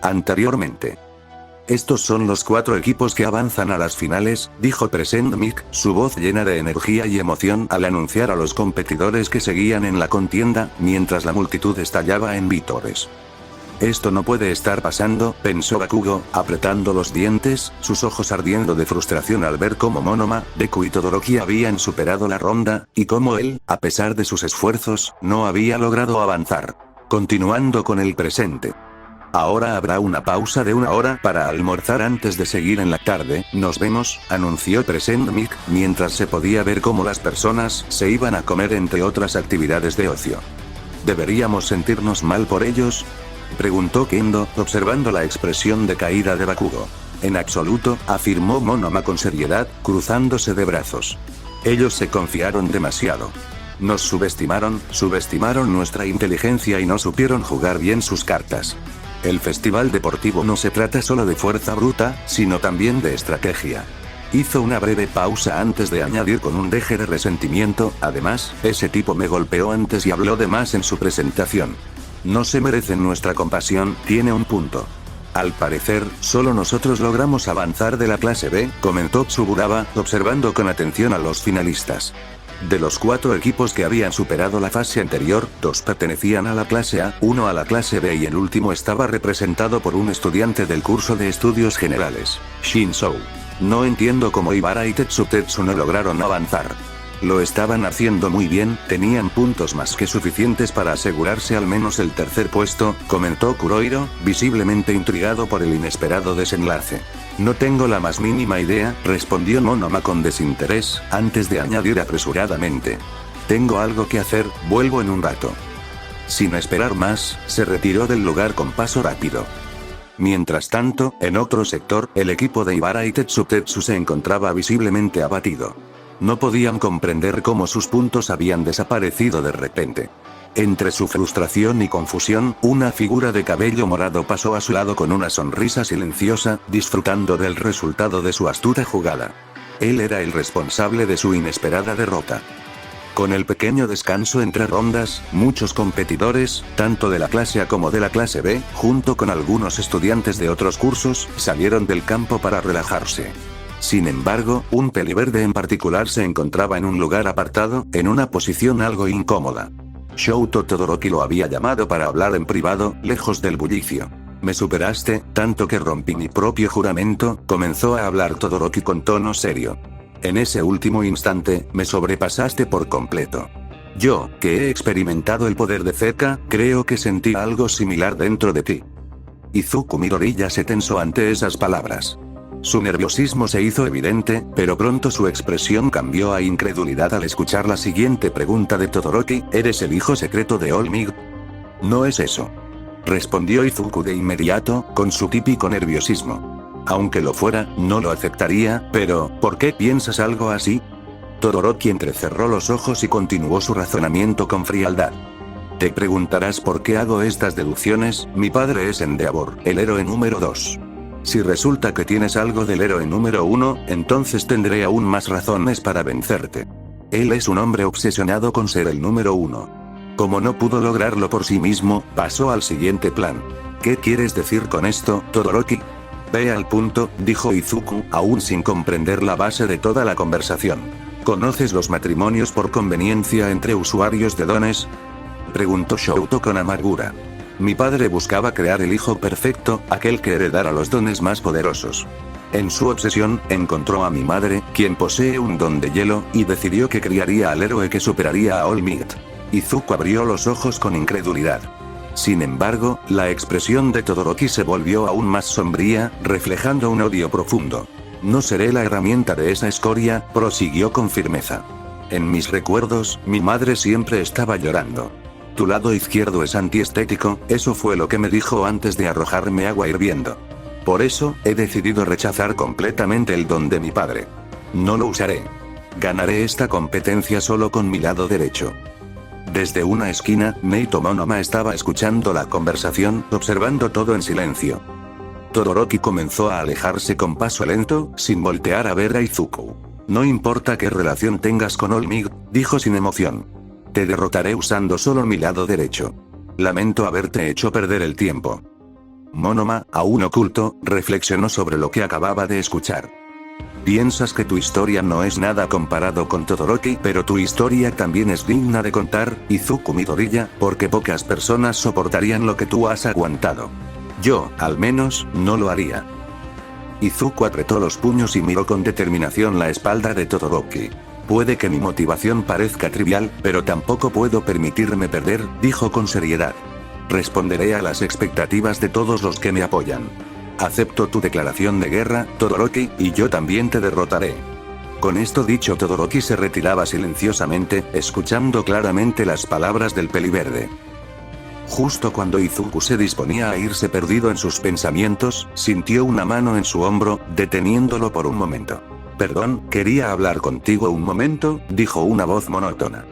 Anteriormente. Estos son los 4 equipos que avanzan a las finales, dijo Present Mic, su voz llena de energía y emoción al anunciar a los competidores que seguían en la contienda, mientras la multitud estallaba en vítores. Esto no puede estar pasando, pensó Bakugo, apretando los dientes, sus ojos ardiendo de frustración al ver cómo Monoma, Deku y Todoroki habían superado la ronda, y cómo él, a pesar de sus esfuerzos, no había logrado avanzar. Continuando con el presente. Ahora habrá una pausa de 1 hora para almorzar antes de seguir en la tarde, nos vemos, anunció Present Mic, mientras se podía ver cómo las personas se iban a comer entre otras actividades de ocio. ¿Deberíamos sentirnos mal por ellos?, preguntó Kendo, observando la expresión de caída de Bakugo. En absoluto, afirmó Monoma con seriedad, cruzándose de brazos. Ellos se confiaron demasiado. Nos subestimaron nuestra inteligencia y no supieron jugar bien sus cartas. El festival deportivo no se trata solo de fuerza bruta, sino también de estrategia. Hizo una breve pausa antes de añadir con un deje de resentimiento, además, ese tipo me golpeó antes y habló de más en su presentación. No se merecen nuestra compasión, tiene un punto. Al parecer, solo nosotros logramos avanzar de la clase B, comentó Tsuburaba, observando con atención a los finalistas. De los 4 equipos que habían superado la fase anterior, 2 pertenecían a la clase A, 1 a la clase B y el último estaba representado por un estudiante del curso de estudios generales, Shinzou. No entiendo cómo Ibara y Tetsu no lograron avanzar. Lo estaban haciendo muy bien, tenían puntos más que suficientes para asegurarse al menos el 3er puesto, comentó Kurohiro, visiblemente intrigado por el inesperado desenlace. No tengo la más mínima idea, respondió Monoma con desinterés, antes de añadir apresuradamente. Tengo algo que hacer, vuelvo en un rato. Sin esperar más, se retiró del lugar con paso rápido. Mientras tanto, en otro sector, el equipo de Ibara y Tetsu se encontraba visiblemente abatido. No podían comprender cómo sus puntos habían desaparecido de repente. Entre su frustración y confusión, una figura de cabello morado pasó a su lado con una sonrisa silenciosa, disfrutando del resultado de su astuta jugada. Él era el responsable de su inesperada derrota. Con el pequeño descanso entre rondas, muchos competidores, tanto de la clase A como de la clase B, junto con algunos estudiantes de otros cursos, salieron del campo para relajarse. Sin embargo, un peliverde en particular se encontraba en un lugar apartado, en una posición algo incómoda. Shouto Todoroki lo había llamado para hablar en privado, lejos del bullicio. Me superaste, tanto que rompí mi propio juramento, comenzó a hablar Todoroki con tono serio. En ese último instante, me sobrepasaste por completo. Yo, que he experimentado el poder de cerca, creo que sentí algo similar dentro de ti. Izuku Midoriya se tensó ante esas palabras. Su nerviosismo se hizo evidente, pero pronto su expresión cambió a incredulidad al escuchar la siguiente pregunta de Todoroki, ¿eres el hijo secreto de All Might? No es eso. Respondió Izuku de inmediato, con su típico nerviosismo. Aunque lo fuera, no lo aceptaría, pero, ¿por qué piensas algo así? Todoroki entrecerró los ojos y continuó su razonamiento con frialdad. Te preguntarás por qué hago estas deducciones, mi padre es Endeavor, el héroe número 2. Si resulta que tienes algo del héroe número 1, entonces tendré aún más razones para vencerte. Él es un hombre obsesionado con ser el número 1. Como no pudo lograrlo por sí mismo, pasó al siguiente plan. ¿Qué quieres decir con esto, Todoroki? Ve al punto, dijo Izuku, aún sin comprender la base de toda la conversación. ¿Conoces los matrimonios por conveniencia entre usuarios de dones? Preguntó Shouto con amargura. Mi padre buscaba crear el hijo perfecto, aquel que heredara los dones más poderosos. En su obsesión, encontró a mi madre, quien posee un don de hielo, y decidió que criaría al héroe que superaría a All Might. Izuku abrió los ojos con incredulidad. Sin embargo, la expresión de Todoroki se volvió aún más sombría, reflejando un odio profundo. No seré la herramienta de esa escoria, prosiguió con firmeza. En mis recuerdos, mi madre siempre estaba llorando. Tu lado izquierdo es antiestético, eso fue lo que me dijo antes de arrojarme agua hirviendo. Por eso, he decidido rechazar completamente el don de mi padre. No lo usaré. Ganaré esta competencia solo con mi lado derecho. Desde una esquina, Neito Monoma estaba escuchando la conversación, observando todo en silencio. Todoroki comenzó a alejarse con paso lento, sin voltear a ver a Izuku. No importa qué relación tengas con All Might, dijo sin emoción. Te derrotaré usando solo mi lado derecho. Lamento haberte hecho perder el tiempo. Monoma, aún oculto, reflexionó sobre lo que acababa de escuchar. Piensas que tu historia no es nada comparado con Todoroki, pero tu historia también es digna de contar, Izuku Midoriya, porque pocas personas soportarían lo que tú has aguantado. Yo, al menos, no lo haría. Izuku apretó los puños y miró con determinación la espalda de Todoroki. Puede que mi motivación parezca trivial, pero tampoco puedo permitirme perder, dijo con seriedad. Responderé a las expectativas de todos los que me apoyan. Acepto tu declaración de guerra, Todoroki, y yo también te derrotaré. Con esto dicho, Todoroki se retiraba silenciosamente, escuchando claramente las palabras del peliverde. Justo cuando Izuku se disponía a irse perdido en sus pensamientos, sintió una mano en su hombro, deteniéndolo por un momento. Perdón, quería hablar contigo un momento, dijo una voz monótona.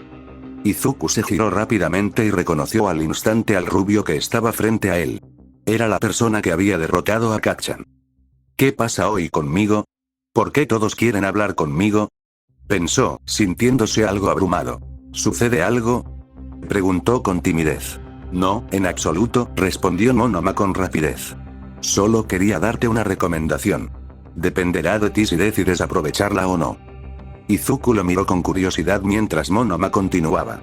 Izuku se giró rápidamente y reconoció al instante al rubio que estaba frente a él. Era la persona que había derrotado a Kacchan. ¿Qué pasa hoy conmigo? ¿Por qué todos quieren hablar conmigo? Pensó, sintiéndose algo abrumado. ¿Sucede algo? Preguntó con timidez. No, en absoluto, respondió Monoma con rapidez. Solo quería darte una recomendación. Dependerá de ti si decides aprovecharla o no. Izuku lo miró con curiosidad mientras Monoma continuaba.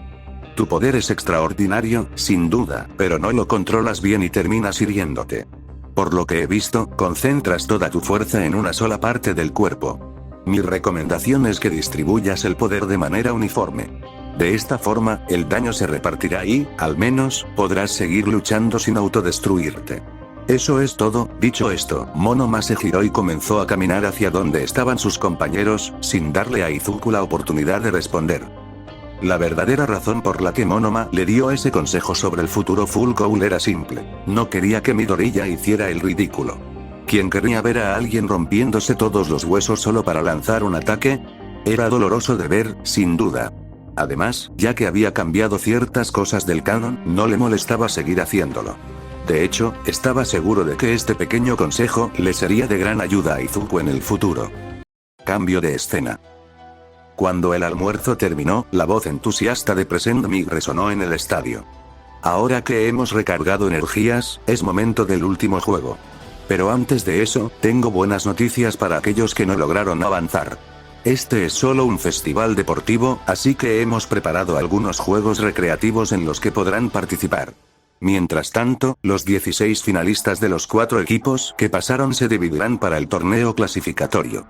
Tu poder es extraordinario, sin duda, pero no lo controlas bien y terminas hiriéndote. Por lo que he visto, concentras toda tu fuerza en una sola parte del cuerpo. Mi recomendación es que distribuyas el poder de manera uniforme. De esta forma, el daño se repartirá y, al menos, podrás seguir luchando sin autodestruirte. Eso es todo. Dicho esto, Monoma se giró y comenzó a caminar hacia donde estaban sus compañeros, sin darle a Izuku la oportunidad de responder. La verdadera razón por la que Monoma le dio ese consejo sobre el futuro Full Goal era simple. No quería que Midoriya hiciera el ridículo. ¿Quién querría ver a alguien rompiéndose todos los huesos solo para lanzar un ataque? Era doloroso de ver, sin duda. Además, ya que había cambiado ciertas cosas del canon, no le molestaba seguir haciéndolo. De hecho, estaba seguro de que este pequeño consejo le sería de gran ayuda a Izuku en el futuro. Cambio de escena. Cuando el almuerzo terminó, la voz entusiasta de Present Mic resonó en el estadio. Ahora que hemos recargado energías, es momento del último juego. Pero antes de eso, tengo buenas noticias para aquellos que no lograron avanzar. Este es solo un festival deportivo, así que hemos preparado algunos juegos recreativos en los que podrán participar. Mientras tanto, los 16 finalistas de los 4 equipos que pasaron se dividirán para el torneo clasificatorio.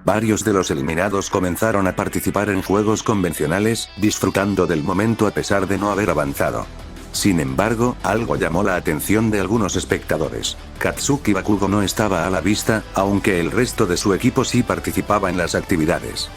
Varios de los eliminados comenzaron a participar en juegos convencionales, disfrutando del momento a pesar de no haber avanzado. Sin embargo, algo llamó la atención de algunos espectadores. Katsuki Bakugo no estaba a la vista, aunque el resto de su equipo sí participaba en las actividades.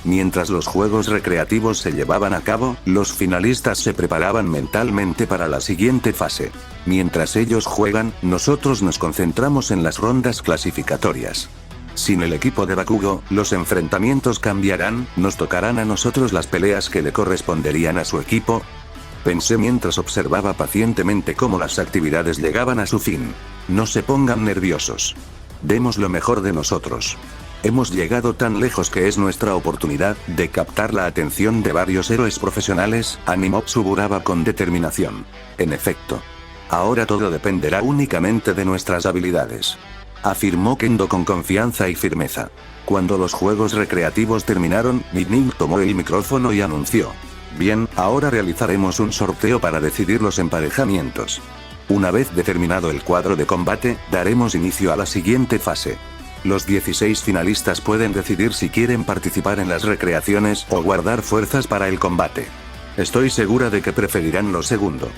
Mientras los juegos recreativos se llevaban a cabo, los finalistas se preparaban mentalmente para la siguiente fase. Mientras ellos juegan, nosotros nos concentramos en las rondas clasificatorias. Sin el equipo de Bakugo, los enfrentamientos cambiarán, nos tocarán a nosotros las peleas que le corresponderían a su equipo. Pensé mientras observaba pacientemente cómo las actividades llegaban a su fin. No se pongan nerviosos. Demos lo mejor de nosotros. Hemos llegado tan lejos que es nuestra oportunidad de captar la atención de varios héroes profesionales, animó Tsuburaba con determinación. En efecto. Ahora todo dependerá únicamente de nuestras habilidades. Afirmó Kendo con confianza y firmeza. Cuando los juegos recreativos terminaron, Midnight tomó el micrófono y anunció. Bien, ahora realizaremos un sorteo para decidir los emparejamientos. Una vez determinado el cuadro de combate, daremos inicio a la siguiente fase. Los 16 finalistas pueden decidir si quieren participar en las recreaciones o guardar fuerzas para el combate. Estoy segura de que preferirán lo segundo.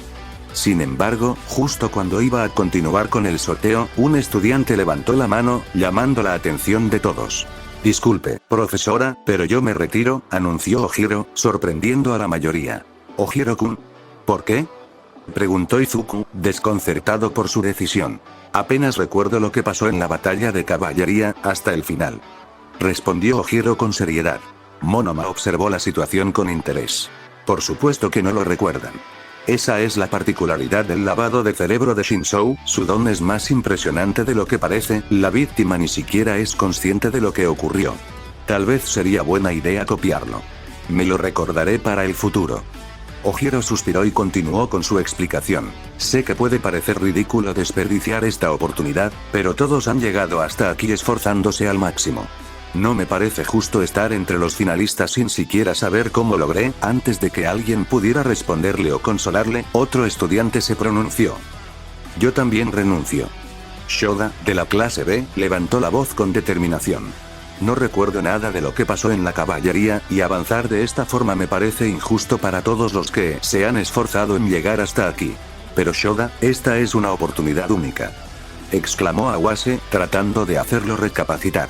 Sin embargo, justo cuando iba a continuar con el sorteo, un estudiante levantó la mano, llamando la atención de todos. Disculpe, profesora, pero yo me retiro, anunció Ojiro, sorprendiendo a la mayoría. ¿Ojiro-kun? ¿Por qué? Preguntó Izuku, desconcertado por su decisión. Apenas recuerdo lo que pasó en la batalla de caballería, hasta el final. Respondió Ojiro con seriedad. Monoma observó la situación con interés. Por supuesto que no lo recuerdan. Esa es la particularidad del lavado de cerebro de Shinzou, su don es más impresionante de lo que parece, la víctima ni siquiera es consciente de lo que ocurrió. Tal vez sería buena idea copiarlo. Me lo recordaré para el futuro. Ojiro suspiró y continuó con su explicación. Sé que puede parecer ridículo desperdiciar esta oportunidad, pero todos han llegado hasta aquí esforzándose al máximo. No me parece justo estar entre los finalistas sin siquiera saber cómo logré. Antes de que alguien pudiera responderle o consolarle, otro estudiante se pronunció. Yo también renuncio. Shoda, de la clase B, levantó la voz con determinación. No recuerdo nada de lo que pasó en la caballería, y avanzar de esta forma me parece injusto para todos los que se han esforzado en llegar hasta aquí. Pero Shoda, esta es una oportunidad única. Exclamó Awase, tratando de hacerlo recapacitar.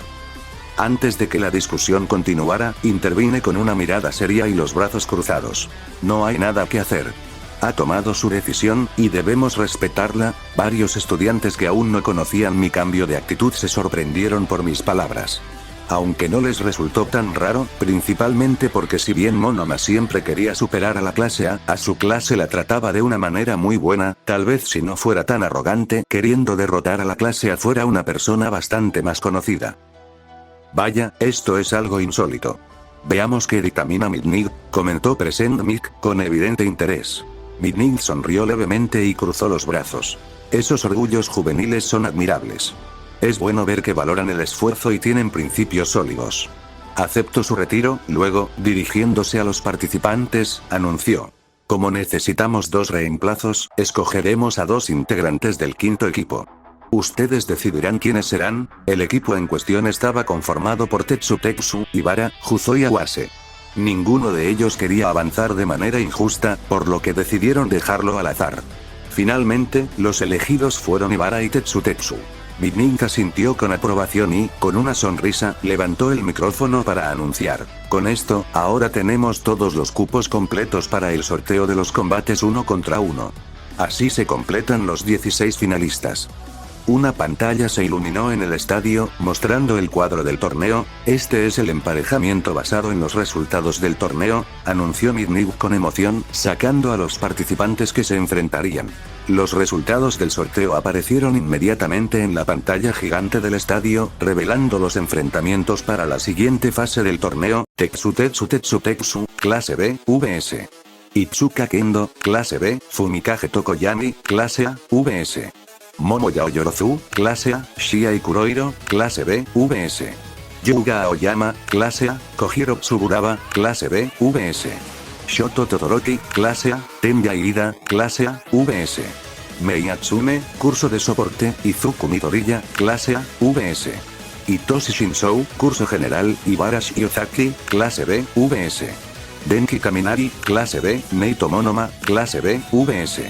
Antes de que la discusión continuara, intervine con una mirada seria y los brazos cruzados. No hay nada que hacer. Ha tomado su decisión, y debemos respetarla. Varios estudiantes que aún no conocían mi cambio de actitud se sorprendieron por mis palabras. Aunque no les resultó tan raro, principalmente porque si bien Monoma siempre quería superar a la clase A su clase la trataba de una manera muy buena, tal vez si no fuera tan arrogante, queriendo derrotar a la clase A fuera una persona bastante más conocida. Vaya, esto es algo insólito. Veamos qué dictamina Midnight, comentó Present Mic, con evidente interés. Midnight sonrió levemente y cruzó los brazos. Esos orgullos juveniles son admirables. Es bueno ver que valoran el esfuerzo y tienen principios sólidos. Acepto su retiro. Luego, dirigiéndose a los participantes, anunció. Como necesitamos 2 reemplazos, escogeremos a 2 integrantes del quinto equipo. Ustedes decidirán quiénes serán. El equipo en cuestión estaba conformado por Tetsu, Ibara, Juzo y Awase. Ninguno de ellos quería avanzar de manera injusta, por lo que decidieron dejarlo al azar. Finalmente, los elegidos fueron Ibara y Tetsu. Midnight asintió con aprobación y, con una sonrisa, levantó el micrófono para anunciar. Con esto, ahora tenemos todos los cupos completos para el sorteo de los combates 1 contra 1. Así se completan los 16 finalistas. Una pantalla se iluminó en el estadio, mostrando el cuadro del torneo. Este es el emparejamiento basado en los resultados del torneo, anunció Midnight con emoción, sacando a los participantes que se enfrentarían. Los resultados del sorteo aparecieron inmediatamente en la pantalla gigante del estadio, revelando los enfrentamientos para la siguiente fase del torneo. Tetsu, clase B, vs. Itsuka Kendo, clase B, Fumikage Tokoyami, clase A, vs. Momo Yaoyorozu, clase A, Shia Kurohiro, clase B, vs. Yuga Aoyama, clase A, Kojiro Tsuburaba, clase B, vs. Shoto Todoroki, clase A, Tenya Iida, clase A, vs. Mei Atsume, curso de soporte, Izuku Midoriya, clase A, vs. Hitoshi Shinzou, curso general, Ibara Shiozaki, clase B, vs. Denki Kaminari, clase B, Neito Monoma, clase B, vs.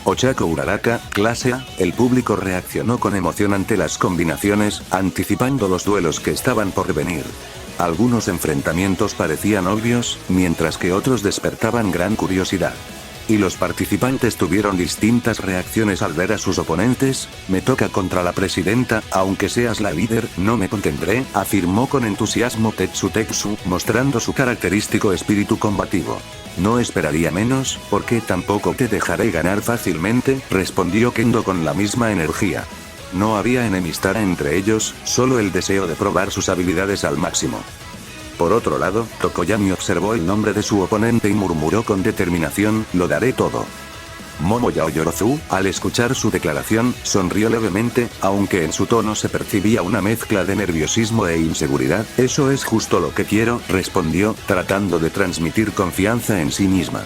Ochako Uraraka, clase A. El público reaccionó con emoción ante las combinaciones, anticipando los duelos que estaban por venir. Algunos enfrentamientos parecían obvios, mientras que otros despertaban gran curiosidad. Y los participantes tuvieron distintas reacciones al ver a sus oponentes. Me toca contra la presidenta, aunque seas la líder, no me contendré, afirmó con entusiasmo Tetsu, mostrando su característico espíritu combativo. No esperaría menos, porque tampoco te dejaré ganar fácilmente, respondió Kendo con la misma energía. No había enemistad entre ellos, solo el deseo de probar sus habilidades al máximo. Por otro lado, Tokoyami observó el nombre de su oponente y murmuró con determinación, lo daré todo. Momo Yaoyorozu, al escuchar su declaración, sonrió levemente, aunque en su tono se percibía una mezcla de nerviosismo e inseguridad. Eso es justo lo que quiero, respondió, tratando de transmitir confianza en sí misma.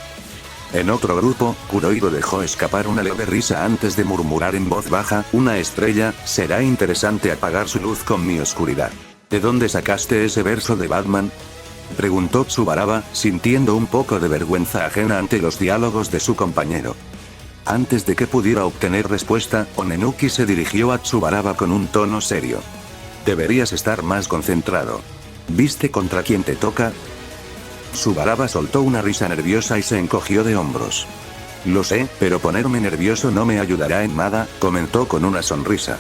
En otro grupo, Kurohiro dejó escapar una leve risa antes de murmurar en voz baja, una estrella, será interesante apagar su luz con mi oscuridad. ¿De dónde sacaste ese verso de Batman?, preguntó Tsubaraba, sintiendo un poco de vergüenza ajena ante los diálogos de su compañero. Antes de que pudiera obtener respuesta, Onenuki se dirigió a Tsubaraba con un tono serio. Deberías estar más concentrado. ¿Viste contra quién te toca? Tsubaraba soltó una risa nerviosa y se encogió de hombros. Lo sé, pero ponerme nervioso no me ayudará en nada, comentó con una sonrisa.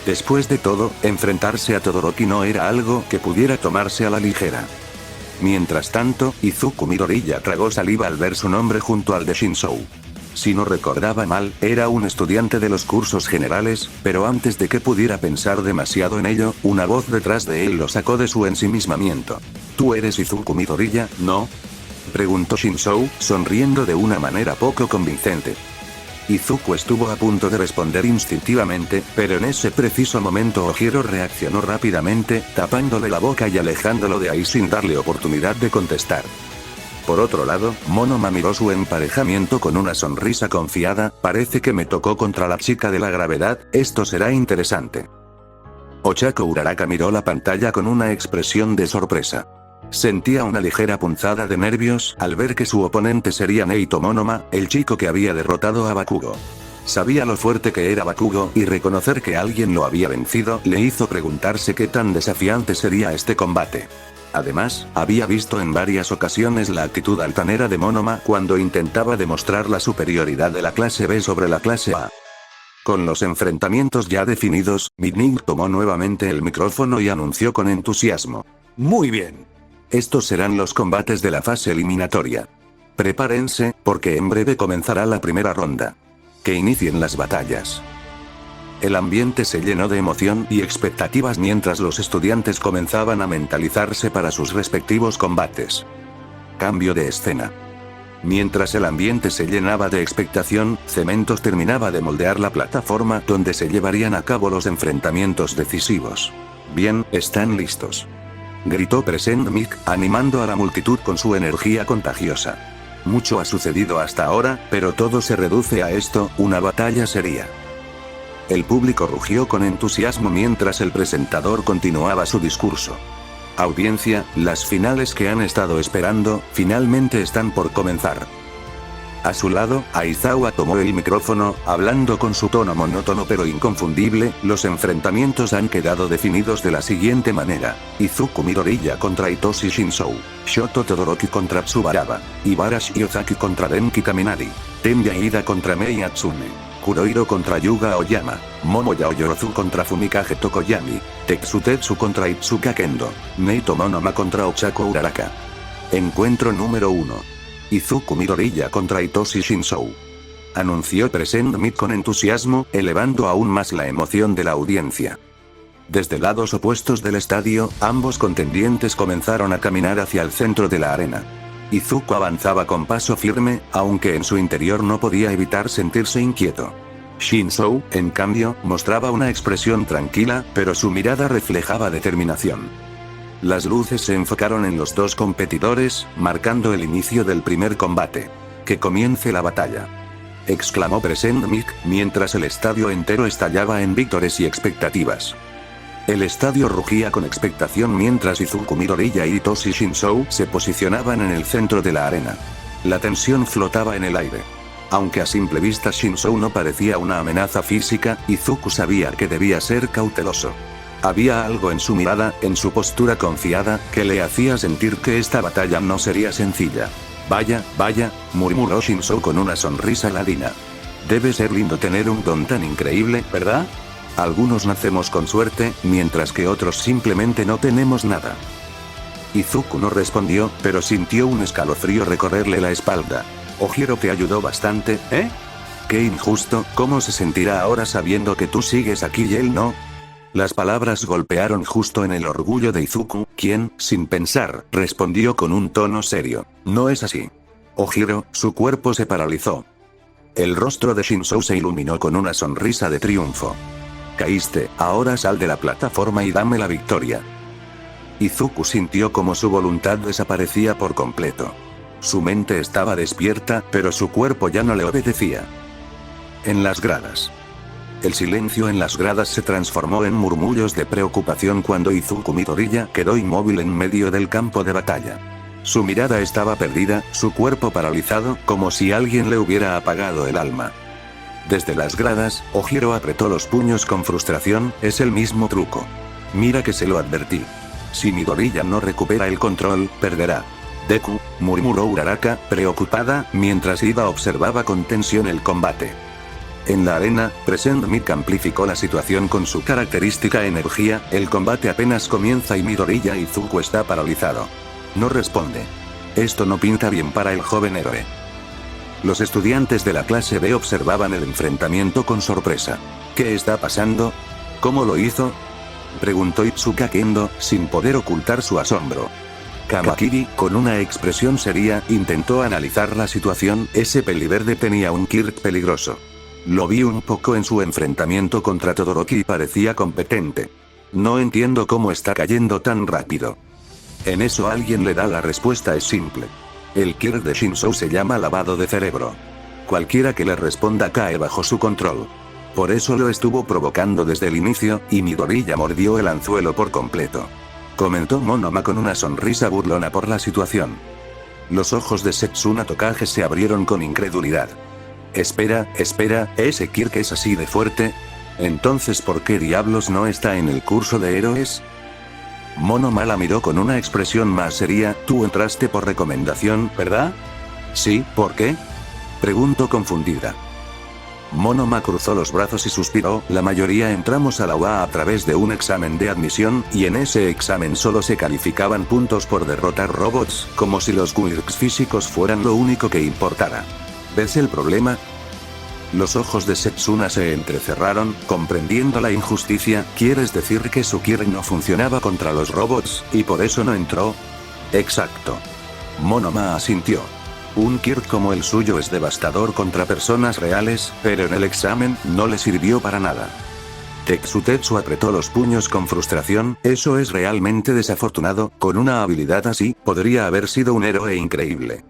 Después de todo, enfrentarse a Todoroki no era algo que pudiera tomarse a la ligera. Mientras tanto, Izuku Midoriya tragó saliva al ver su nombre junto al de Shinzou. Si no recordaba mal, era un estudiante de los cursos generales, pero antes de que pudiera pensar demasiado en ello, una voz detrás de él lo sacó de su ensimismamiento. ¿Tú eres Izuku Midoriya, no? Preguntó Shinzou, sonriendo de una manera poco convincente. Izuku estuvo a punto de responder instintivamente, pero en ese preciso momento Ojiro reaccionó rápidamente, tapándole la boca y alejándolo de ahí sin darle oportunidad de contestar. Por otro lado, Monoma miró su emparejamiento con una sonrisa confiada. Parece que me tocó contra la chica de la gravedad, esto será interesante. Ochako Uraraka miró la pantalla con una expresión de sorpresa. Sentía una ligera punzada de nervios al ver que su oponente sería Neito Monoma, el chico que había derrotado a Bakugo. Sabía lo fuerte que era Bakugo, y reconocer que alguien lo había vencido le hizo preguntarse qué tan desafiante sería este combate. Además, había visto en varias ocasiones la actitud altanera de Monoma cuando intentaba demostrar la superioridad de la clase B sobre la clase A. Con los enfrentamientos ya definidos, Midnight tomó nuevamente el micrófono y anunció con entusiasmo. Muy bien. Estos serán los combates de la fase eliminatoria. Prepárense, porque en breve comenzará la primera ronda. Que inicien las batallas. El ambiente se llenó de emoción y expectativas mientras los estudiantes comenzaban a mentalizarse para sus respectivos combates. Cambio de escena. Mientras el ambiente se llenaba de expectación, Cementos terminaba de moldear la plataforma donde se llevarían a cabo los enfrentamientos decisivos. Bien, están listos. Gritó Present Mic, animando a la multitud con su energía contagiosa. Mucho ha sucedido hasta ahora, pero todo se reduce a esto, una batalla seria. El público rugió con entusiasmo mientras el presentador continuaba su discurso. Audiencia, las finales que han estado esperando, finalmente están por comenzar. A su lado, Aizawa tomó el micrófono, hablando con su tono monótono pero inconfundible. Los enfrentamientos han quedado definidos de la siguiente manera. Izuku Midoriya contra Hitoshi Shinzou. Shoto Todoroki contra Tsubaraba. Ibarashi Ozaki contra Denki Kaminari. Tenya Ida contra Mei Hatsune. Kurohiro contra Yuga Oyama. Momoya Oyorozu contra Fumikage Tokoyami. Tetsu contra Itsuka Kendo. Neito Monoma contra Ochako Uraraka. Encuentro número 1. Izuku Midoriya contra Hitoshi Shinzou. Anunció Present Mic con entusiasmo, elevando aún más la emoción de la audiencia. Desde lados opuestos del estadio, ambos contendientes comenzaron a caminar hacia el centro de la arena. Izuku avanzaba con paso firme, aunque en su interior no podía evitar sentirse inquieto. Shinzou, en cambio, mostraba una expresión tranquila, pero su mirada reflejaba determinación. Las luces se enfocaron en los dos competidores, marcando el inicio del primer combate. ¡Que comience la batalla!, exclamó Present Mic, mientras el estadio entero estallaba en vítores y expectativas. El estadio rugía con expectación mientras Izuku Midoriya y Hitoshi Shinzou se posicionaban en el centro de la arena. La tensión flotaba en el aire. Aunque a simple vista Shinzou no parecía una amenaza física, Izuku sabía que debía ser cauteloso. Había algo en su mirada, en su postura confiada, que le hacía sentir que esta batalla no sería sencilla. Vaya, murmuró Shinzou con una sonrisa ladina. Debe ser lindo tener un don tan increíble, ¿verdad? Algunos nacemos con suerte, mientras que otros simplemente no tenemos nada. Izuku no respondió, pero sintió un escalofrío recorrerle la espalda. Ojiro te ayudó bastante, ¿eh? Qué injusto, ¿cómo se sentirá ahora sabiendo que tú sigues aquí y él no? Las palabras golpearon justo en el orgullo de Izuku, quien, sin pensar, respondió con un tono serio. No es así. Ojiro, su cuerpo se paralizó. El rostro de Shinzou se iluminó con una sonrisa de triunfo. Caíste, ahora sal de la plataforma y dame la victoria. Izuku sintió como su voluntad desaparecía por completo. Su mente estaba despierta, pero su cuerpo ya no le obedecía. En las gradas. El silencio en las gradas se transformó en murmullos de preocupación cuando Izuku Midoriya quedó inmóvil en medio del campo de batalla. Su mirada estaba perdida, su cuerpo paralizado, como si alguien le hubiera apagado el alma. Desde las gradas, Ojiro apretó los puños con frustración. Es el mismo truco. Mira que se lo advertí. Si Midoriya no recupera el control, perderá. Deku, murmuró Uraraka, preocupada, mientras Ida observaba con tensión el combate. En la arena, Present Mic amplificó la situación con su característica energía. El combate apenas comienza y Midoriya Izuku está paralizado. No responde. Esto no pinta bien para el joven héroe. Los estudiantes de la clase B observaban el enfrentamiento con sorpresa. ¿Qué está pasando? ¿Cómo lo hizo?, preguntó Itsuka Kendo, sin poder ocultar su asombro. Kamakiri, con una expresión seria, intentó analizar la situación. Ese peliverde tenía un Kirk peligroso. Lo vi un poco en su enfrentamiento contra Todoroki y parecía competente. No entiendo cómo está cayendo tan rápido. En eso alguien le da la respuesta, es simple. El Kirk de Shinzo se llama lavado de cerebro. Cualquiera que le responda cae bajo su control. Por eso lo estuvo provocando desde el inicio, y Midoriya mordió el anzuelo por completo. Comentó Monoma con una sonrisa burlona por la situación. Los ojos de Setsuna Tokage se abrieron con incredulidad. Espera, ¿ese Kirk es así de fuerte? Entonces ¿por qué diablos no está en el curso de héroes? Monoma la miró con una expresión más seria. Tú entraste por recomendación, ¿verdad? Sí, ¿por qué?, preguntó confundida. Monoma cruzó los brazos y suspiró. La mayoría entramos a la UA a través de un examen de admisión, y en ese examen solo se calificaban puntos por derrotar robots, como si los quirks físicos fueran lo único que importara. ¿Ves el problema? Los ojos de Setsuna se entrecerraron, comprendiendo la injusticia. ¿Quieres decir que su Kirk no funcionaba contra los robots, y por eso no entró? Exacto. Monoma asintió. Un Kirk como el suyo es devastador contra personas reales, pero en el examen no le sirvió para nada. Tetsu apretó los puños con frustración. Eso es realmente desafortunado. Con una habilidad así, podría haber sido un héroe increíble.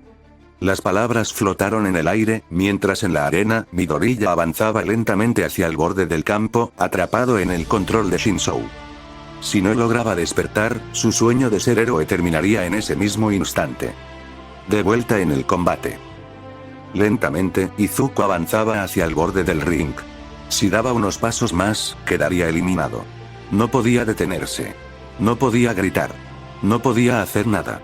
Las palabras flotaron en el aire, mientras en la arena, Midoriya avanzaba lentamente hacia el borde del campo, atrapado en el control de Shinzo. Si no lograba despertar, su sueño de ser héroe terminaría en ese mismo instante. De vuelta en el combate. Lentamente, Izuku avanzaba hacia el borde del ring. Si daba unos pasos más, quedaría eliminado. No podía detenerse. No podía gritar. No podía hacer nada.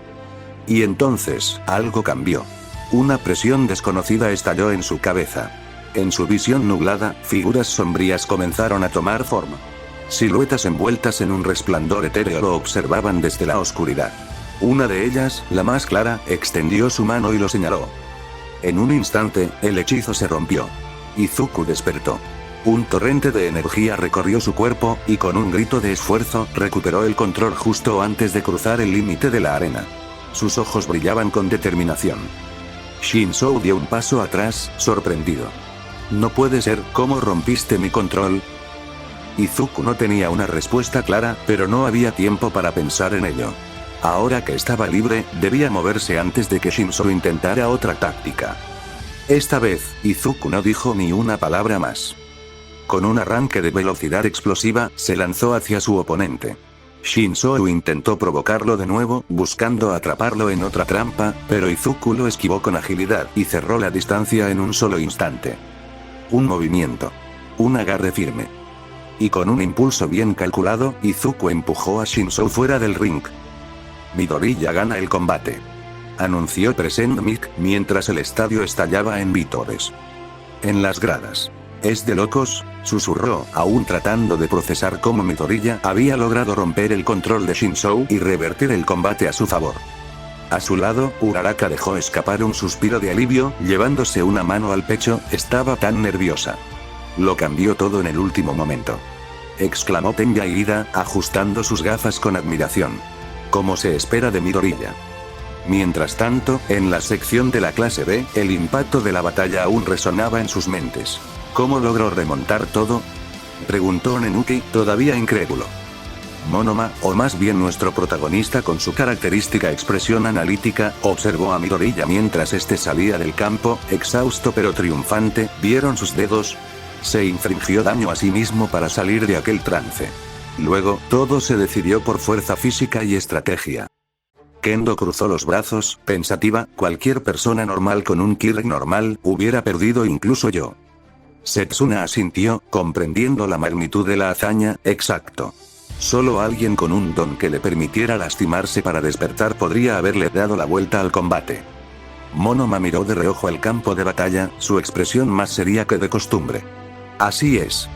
Y entonces, algo cambió. Una presión desconocida estalló en su cabeza. En su visión nublada, figuras sombrías comenzaron a tomar forma. Siluetas envueltas en un resplandor etéreo lo observaban desde la oscuridad. Una de ellas, la más clara, extendió su mano y lo señaló. En un instante, el hechizo se rompió. Izuku despertó. Un torrente de energía recorrió su cuerpo, y con un grito de esfuerzo, recuperó el control justo antes de cruzar el límite de la arena. Sus ojos brillaban con determinación. Shinzo dio un paso atrás, sorprendido. No puede ser, ¿cómo rompiste mi control? Izuku no tenía una respuesta clara, pero no había tiempo para pensar en ello. Ahora que estaba libre, debía moverse antes de que Shinzo intentara otra táctica. Esta vez, Izuku no dijo ni una palabra más. Con un arranque de velocidad explosiva, se lanzó hacia su oponente. Shinzo intentó provocarlo de nuevo, buscando atraparlo en otra trampa, pero Izuku lo esquivó con agilidad y cerró la distancia en un solo instante. Un movimiento. Un agarre firme. Y con un impulso bien calculado, Izuku empujó a Shinzo fuera del ring. Midoriya gana el combate. Anunció Present Mic, mientras el estadio estallaba en vítores. En las gradas. ¿Es de locos?, susurró, aún tratando de procesar cómo Midoriya había logrado romper el control de Shinzo y revertir el combate a su favor. A su lado, Uraraka dejó escapar un suspiro de alivio, llevándose una mano al pecho. Estaba tan nerviosa. Lo cambió todo en el último momento. Exclamó Tenya Ida, ajustando sus gafas con admiración. Como se espera de Midoriya. Mientras tanto, en la sección de la clase B, el impacto de la batalla aún resonaba en sus mentes. ¿Cómo logró remontar todo?, preguntó Nenuki, todavía incrédulo. Monoma, o más bien nuestro protagonista con su característica expresión analítica, observó a Midoriya mientras este salía del campo, exhausto pero triunfante. ¿Vieron sus dedos? Se infringió daño a sí mismo para salir de aquel trance. Luego, todo se decidió por fuerza física y estrategia. Kendo cruzó los brazos, pensativa. Cualquier persona normal con un Kirk normal, hubiera perdido, incluso yo. Setsuna asintió, comprendiendo la magnitud de la hazaña. Exacto. Solo alguien con un don que le permitiera lastimarse para despertar podría haberle dado la vuelta al combate. Monoma miró de reojo el campo de batalla, su expresión más seria que de costumbre. Así es.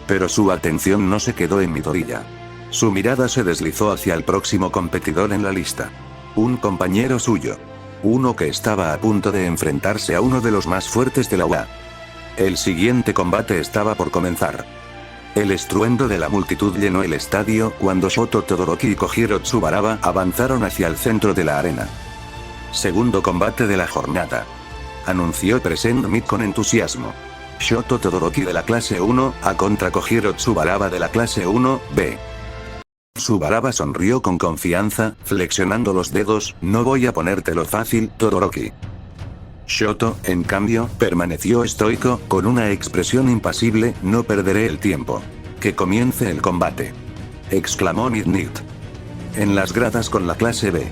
Pero su atención no se quedó en Midoriya. Su mirada se deslizó hacia el próximo competidor en la lista. Un compañero suyo. uno que estaba a punto de enfrentarse a uno de los más fuertes de la UA. El siguiente combate estaba por comenzar. El estruendo de la multitud llenó el estadio cuando Shoto Todoroki y Kojiro Tsubaraba avanzaron hacia el centro de la arena. Segundo combate de la jornada, anunció Present Mic con entusiasmo. Shoto Todoroki de la clase 1 A contra Kojiro Tsubaraba de la clase 1B. Tsubaraba sonrió con confianza, flexionando los dedos. No voy a ponértelo fácil, Todoroki. Shoto, en cambio, permaneció estoico, con una expresión impasible. No perderé el tiempo. Que comience el combate, exclamó Nit. En las gradas con la clase B.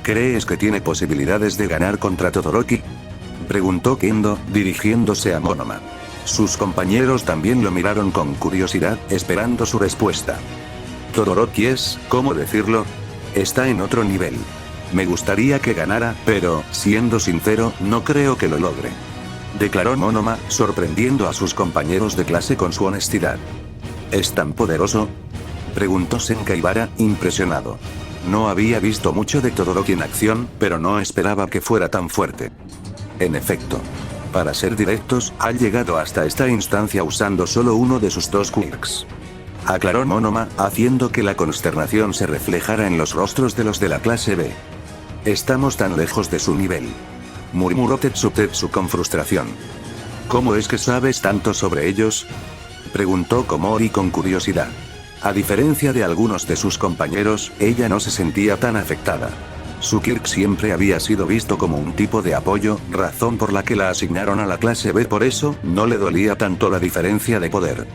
¿Crees que tiene posibilidades de ganar contra Todoroki?, preguntó Kendo, dirigiéndose a Monoma. Sus compañeros también lo miraron con curiosidad, esperando su respuesta. Todoroki es, ¿cómo decirlo? Está en otro nivel. Me gustaría que ganara, pero, siendo sincero, no creo que lo logre, declaró Monoma, sorprendiendo a sus compañeros de clase con su honestidad. ¿Es tan poderoso?, preguntó Senkaibara, impresionado. No había visto mucho de Todoroki en acción, pero no esperaba que fuera tan fuerte. En efecto, para ser directos, ha llegado hasta esta instancia usando solo uno de sus dos quirks, aclaró Monoma, haciendo que la consternación se reflejara en los rostros de los de la clase B. Estamos tan lejos de su nivel, murmuró Tetsu con frustración. ¿Cómo es que sabes tanto sobre ellos?, preguntó Komori con curiosidad. A diferencia de algunos de sus compañeros, ella no se sentía tan afectada. Su quirk siempre había sido visto como un tipo de apoyo, razón por la que la asignaron a la clase B, por eso, no le dolía tanto la diferencia de poder.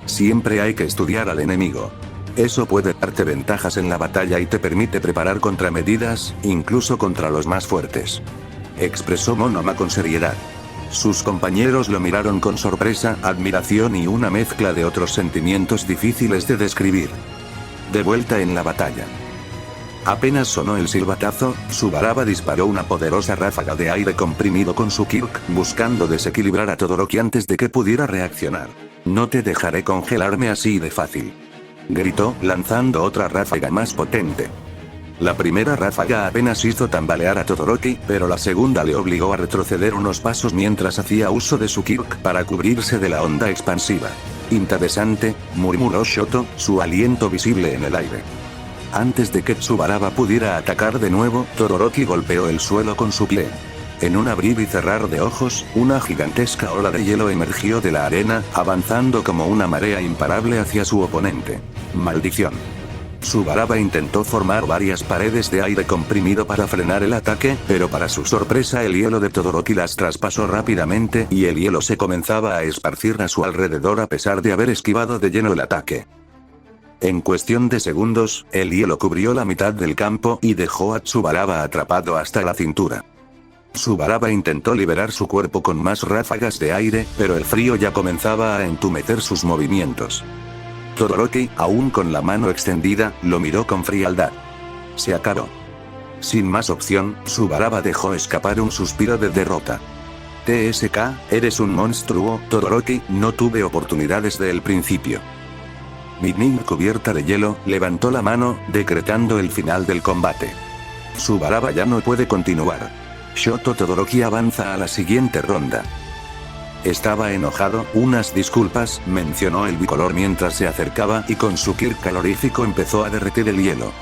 Siempre hay que estudiar al enemigo. Eso puede darte ventajas en la batalla y te permite preparar contramedidas, incluso contra los más fuertes, expresó Monoma con seriedad. Sus compañeros lo miraron con sorpresa, admiración y una mezcla de otros sentimientos difíciles de describir. De vuelta en la batalla. Apenas sonó el silbatazo, Tsubaraba disparó una poderosa ráfaga de aire comprimido con su quirk, buscando desequilibrar a Todoroki antes de que pudiera reaccionar. No te dejaré congelarme así de fácil, gritó, lanzando otra ráfaga más potente. La primera ráfaga apenas hizo tambalear a Todoroki, pero la segunda le obligó a retroceder unos pasos mientras hacía uso de su quirk para cubrirse de la onda expansiva. Interesante, murmuró Shoto, su aliento visible en el aire. Antes de que Tsubaraba pudiera atacar de nuevo, Todoroki golpeó el suelo con su pie. En un abrir y cerrar de ojos, una gigantesca ola de hielo emergió de la arena, avanzando como una marea imparable hacia su oponente. ¡Maldición! Tsubaraba intentó formar varias paredes de aire comprimido para frenar el ataque, pero para su sorpresa el hielo de Todoroki las traspasó rápidamente y el hielo se comenzaba a esparcir a su alrededor a pesar de haber esquivado de lleno el ataque. En cuestión de segundos, el hielo cubrió la mitad del campo y dejó a Tsubaraba atrapado hasta la cintura. Tsubaraba intentó liberar su cuerpo con más ráfagas de aire, pero el frío ya comenzaba a entumecer sus movimientos. Todoroki, aún con la mano extendida, lo miró con frialdad. Se acabó. Sin más opción, Tsubaraba dejó escapar un suspiro de derrota. TSK, eres un monstruo, Todoroki, no tuve oportunidades desde el principio. Minin, cubierta de hielo, levantó la mano, decretando el final del combate. Tsubaraba ya no puede continuar. Shoto Todoroki avanza a la siguiente ronda. Estaba enojado, unas disculpas, mencionó el bicolor mientras se acercaba y con su quirk calorífico empezó a derretir el hielo.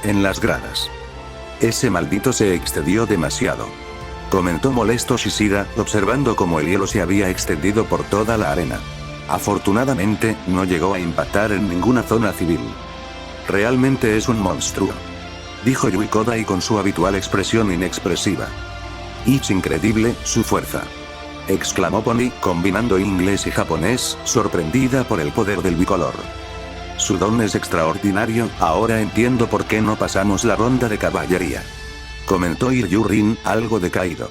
En las gradas. Ese maldito se excedió demasiado, comentó molesto Shishida, observando cómo el hielo se había extendido por toda la arena. Afortunadamente, no llegó a impactar en ninguna zona civil. Realmente es un monstruo, dijo Yui Kodai con su habitual expresión inexpresiva. Es increíble, su fuerza, exclamó Pony, combinando inglés y japonés, sorprendida por el poder del bicolor. Su don es extraordinario, ahora entiendo por qué no pasamos la ronda de caballería, comentó Iryurin, algo decaído.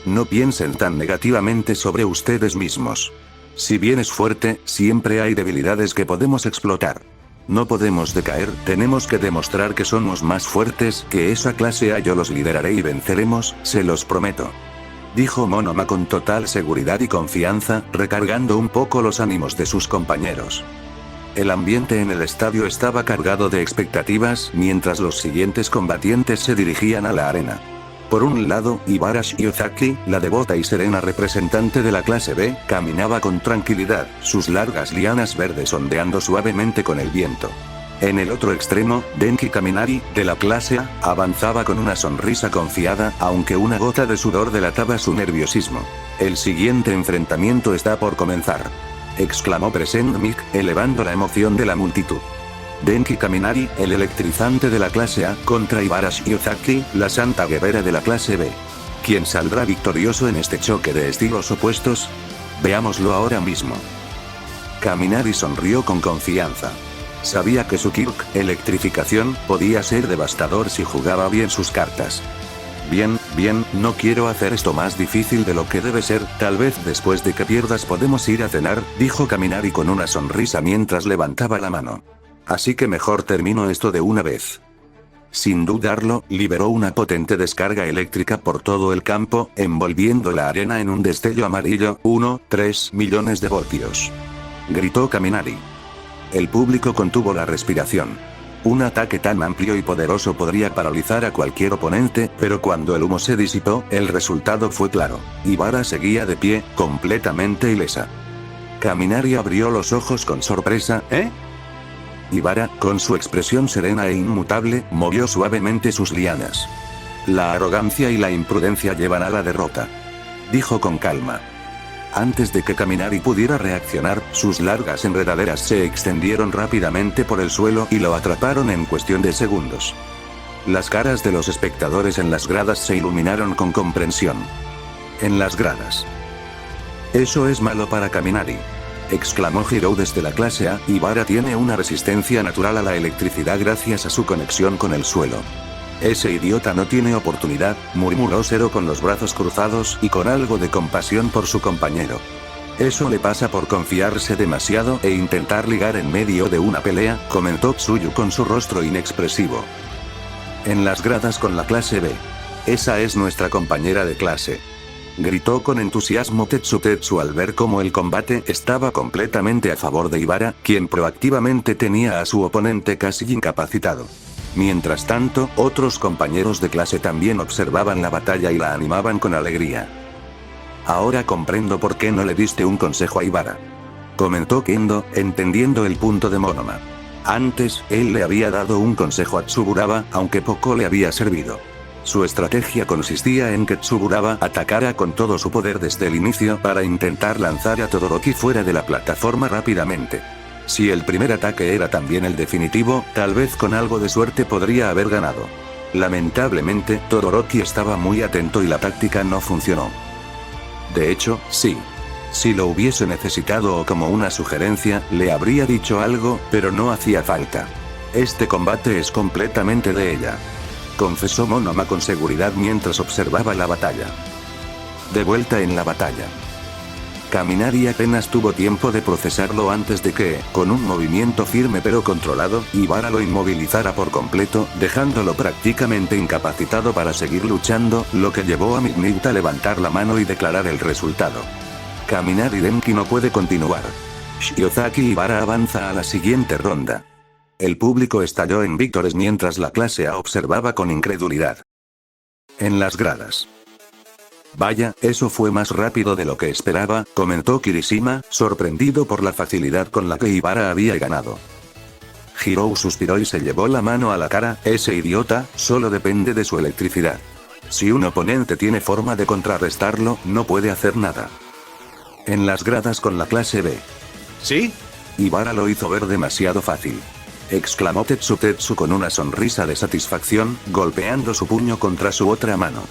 No piensen tan negativamente sobre ustedes mismos. Si bien es fuerte, siempre hay debilidades que podemos explotar. No podemos decaer, tenemos que demostrar que somos más fuertes que esa clase A. Yo los lideraré y venceremos, se los prometo, dijo Monoma con total seguridad y confianza, recargando un poco los ánimos de sus compañeros. El ambiente en el estadio estaba cargado de expectativas mientras los siguientes combatientes se dirigían a la arena. Por un lado, Ibara Shiozaki, la devota y serena representante de la clase B, caminaba con tranquilidad, sus largas lianas verdes ondeando suavemente con el viento. En el otro extremo, Denki Kaminari, de la clase A, avanzaba con una sonrisa confiada, aunque una gota de sudor delataba su nerviosismo. El siguiente enfrentamiento está por comenzar, exclamó Present Mic, elevando la emoción de la multitud. Denki Kaminari, el electrizante de la clase A, contra Ibara Shiozaki, la santa guerrera de la clase B. ¿Quién saldrá victorioso en este choque de estilos opuestos? Veámoslo ahora mismo. Kaminari sonrió con confianza. Sabía que su Kirk, electrificación, podía ser devastador si jugaba bien sus cartas. Bien, no quiero hacer esto más difícil de lo que debe ser, tal vez después de que pierdas podemos ir a cenar, dijo Kaminari con una sonrisa mientras levantaba la mano. Así que mejor termino esto de una vez. Sin dudarlo, liberó una potente descarga eléctrica por todo el campo, envolviendo la arena en un destello amarillo, 3 millones de voltios. Gritó Kaminari. El público contuvo la respiración. Un ataque tan amplio y poderoso podría paralizar a cualquier oponente, pero cuando el humo se disipó, el resultado fue claro. Ibara seguía de pie, completamente ilesa. Kaminari abrió los ojos con sorpresa, ¿eh? Ibara, con su expresión serena e inmutable, movió suavemente sus lianas. La arrogancia y la imprudencia llevan a la derrota, dijo con calma. Antes de que Kaminari pudiera reaccionar, sus largas enredaderas se extendieron rápidamente por el suelo y lo atraparon en cuestión de segundos. Las caras de los espectadores en las gradas se iluminaron con comprensión. En las gradas. Eso es malo para Kaminari, exclamó Hiro desde la clase A. Ibara tiene una resistencia natural a la electricidad gracias a su conexión con el suelo. Ese idiota no tiene oportunidad, murmuró Zero con los brazos cruzados y con algo de compasión por su compañero. Eso le pasa por confiarse demasiado e intentar ligar en medio de una pelea, comentó Tsuyu con su rostro inexpresivo. En las gradas con la clase B. Esa es nuestra compañera de clase, gritó con entusiasmo Tetsu al ver cómo el combate estaba completamente a favor de Ibara, quien proactivamente tenía a su oponente casi incapacitado. Mientras tanto, otros compañeros de clase también observaban la batalla y la animaban con alegría. Ahora comprendo por qué no le diste un consejo a Ibara, comentó Kendo, entendiendo el punto de Monoma. Antes, él le había dado un consejo a Tsuburaba, aunque poco le había servido. Su estrategia consistía en que Tsuburaba atacara con todo su poder desde el inicio para intentar lanzar a Todoroki fuera de la plataforma rápidamente. Si el primer ataque era también el definitivo, tal vez con algo de suerte podría haber ganado. Lamentablemente, Todoroki estaba muy atento y la táctica no funcionó. De hecho, sí. Si lo hubiese necesitado o como una sugerencia, le habría dicho algo, pero no hacía falta. Este combate es completamente de ella, confesó Monoma con seguridad mientras observaba la batalla. De vuelta en la batalla. Kaminari apenas tuvo tiempo de procesarlo antes de que, con un movimiento firme pero controlado, Ibara lo inmovilizara por completo, dejándolo prácticamente incapacitado para seguir luchando, lo que llevó a Midnight a levantar la mano y declarar el resultado. Kaminari Denki no puede continuar. Shiozaki Ibara avanza a la siguiente ronda. El público estalló en vítores mientras la clase A observaba con incredulidad. En las gradas. Vaya, eso fue más rápido de lo que esperaba, comentó Kirishima, sorprendido por la facilidad con la que Ibara había ganado. Hirou suspiró y se llevó la mano a la cara, ese idiota, solo depende de su electricidad. Si un oponente tiene forma de contrarrestarlo, no puede hacer nada. En las gradas con la clase B. ¿Sí? Ibara lo hizo ver demasiado fácil, exclamó Tetsu con una sonrisa de satisfacción, golpeando su puño contra su otra mano.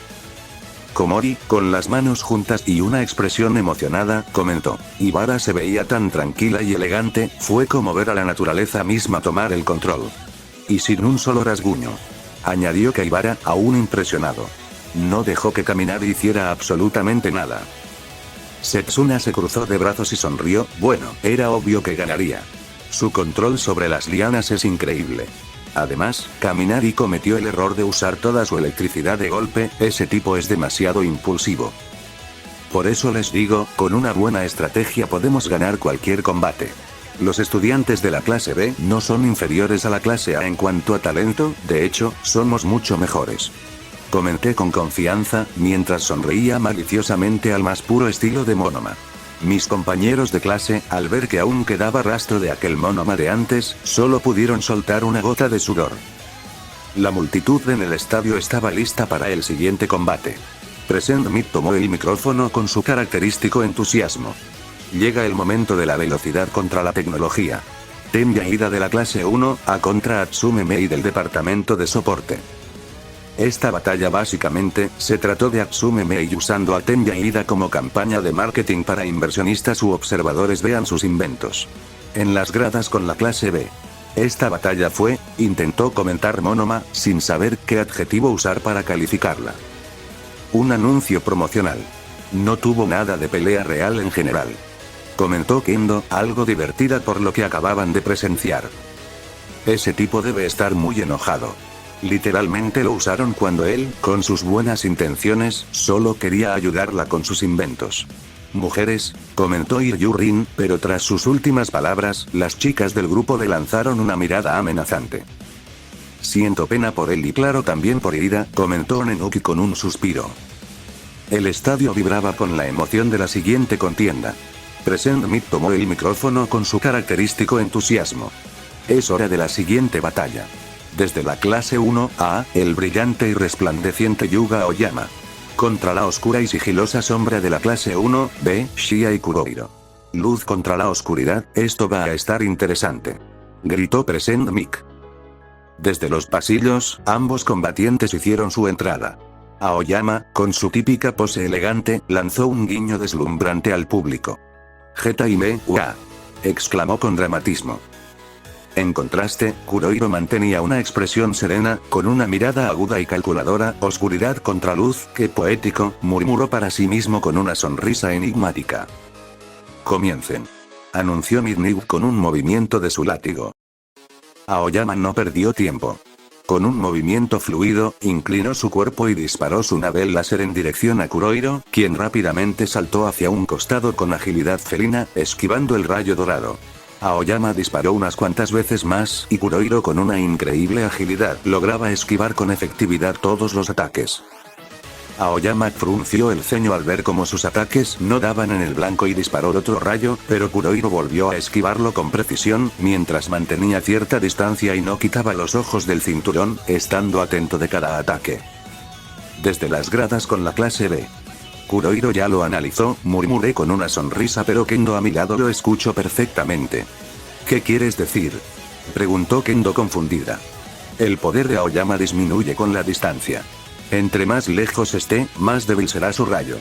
Komori, con las manos juntas y una expresión emocionada, comentó. Ibara se veía tan tranquila y elegante, fue como ver a la naturaleza misma tomar el control. Y sin un solo rasguño, añadió que Ibara, aún impresionado, no dejó que Kaminari hiciera absolutamente nada. Setsuna se cruzó de brazos y sonrió, bueno, era obvio que ganaría. Su control sobre las lianas es increíble. Además, Kaminari cometió el error de usar toda su electricidad de golpe, ese tipo es demasiado impulsivo. Por eso les digo, con una buena estrategia podemos ganar cualquier combate. Los estudiantes de la clase B no son inferiores a la clase A en cuanto a talento, de hecho, somos mucho mejores. Comenté con confianza, mientras sonreía maliciosamente al más puro estilo de Monoma. Mis compañeros de clase, al ver que aún quedaba rastro de aquel Monoma de antes, solo pudieron soltar una gota de sudor. La multitud en el estadio estaba lista para el siguiente combate. Present Mic tomó el micrófono con su característico entusiasmo. Llega el momento de la velocidad contra la tecnología. Tenya Ida de la clase 1, a contra Atsume Mei del departamento de soporte. Esta batalla básicamente, se trató de Atsume Mei usando a Tenya Ida como campaña de marketing para inversionistas u observadores vean sus inventos. En las gradas con la clase B. Esta batalla fue, intentó comentar Monoma, sin saber qué adjetivo usar para calificarla. Un anuncio promocional. No tuvo nada de pelea real en general. Comentó Kendo, algo divertida por lo que acababan de presenciar. Ese tipo debe estar muy enojado. Literalmente lo usaron cuando él, con sus buenas intenciones, solo quería ayudarla con sus inventos. Mujeres, comentó Rin, pero tras sus últimas palabras, las chicas del grupo le lanzaron una mirada amenazante. Siento pena por él y claro también por Ida, comentó Nenuki con un suspiro. El estadio vibraba con la emoción de la siguiente contienda. Present Mic tomó el micrófono con su característico entusiasmo. Es hora de la siguiente batalla. Desde la clase 1A, el brillante y resplandeciente Yuga Aoyama. Contra la oscura y sigilosa sombra de la clase 1B, Shia y Kurohiro. Luz contra la oscuridad, esto va a estar interesante. Gritó Present Mic. Desde los pasillos, ambos combatientes hicieron su entrada. Aoyama, con su típica pose elegante, lanzó un guiño deslumbrante al público. Geta y me, ua, exclamó con dramatismo. En contraste, Kurohiro mantenía una expresión serena, con una mirada aguda y calculadora, oscuridad contra luz, qué poético, murmuró para sí mismo con una sonrisa enigmática. Comiencen. Anunció Midnight con un movimiento de su látigo. Aoyama no perdió tiempo. Con un movimiento fluido, inclinó su cuerpo y disparó su nave láser en dirección a Kurohiro, quien rápidamente saltó hacia un costado con agilidad felina, esquivando el rayo dorado. Aoyama disparó unas cuantas veces más, y Kurohiro con una increíble agilidad lograba esquivar con efectividad todos los ataques. Aoyama frunció el ceño al ver cómo sus ataques no daban en el blanco y disparó otro rayo, pero Kurohiro volvió a esquivarlo con precisión, mientras mantenía cierta distancia y no quitaba los ojos del cinturón, estando atento de cada ataque. Desde las gradas con la clase B. Kurohiro ya lo analizó, murmuré con una sonrisa, pero Kendo a mi lado lo escucho perfectamente. ¿Qué quieres decir?, preguntó Kendo confundida. El poder de Aoyama disminuye con la distancia. Entre más lejos esté, más débil será su rayo.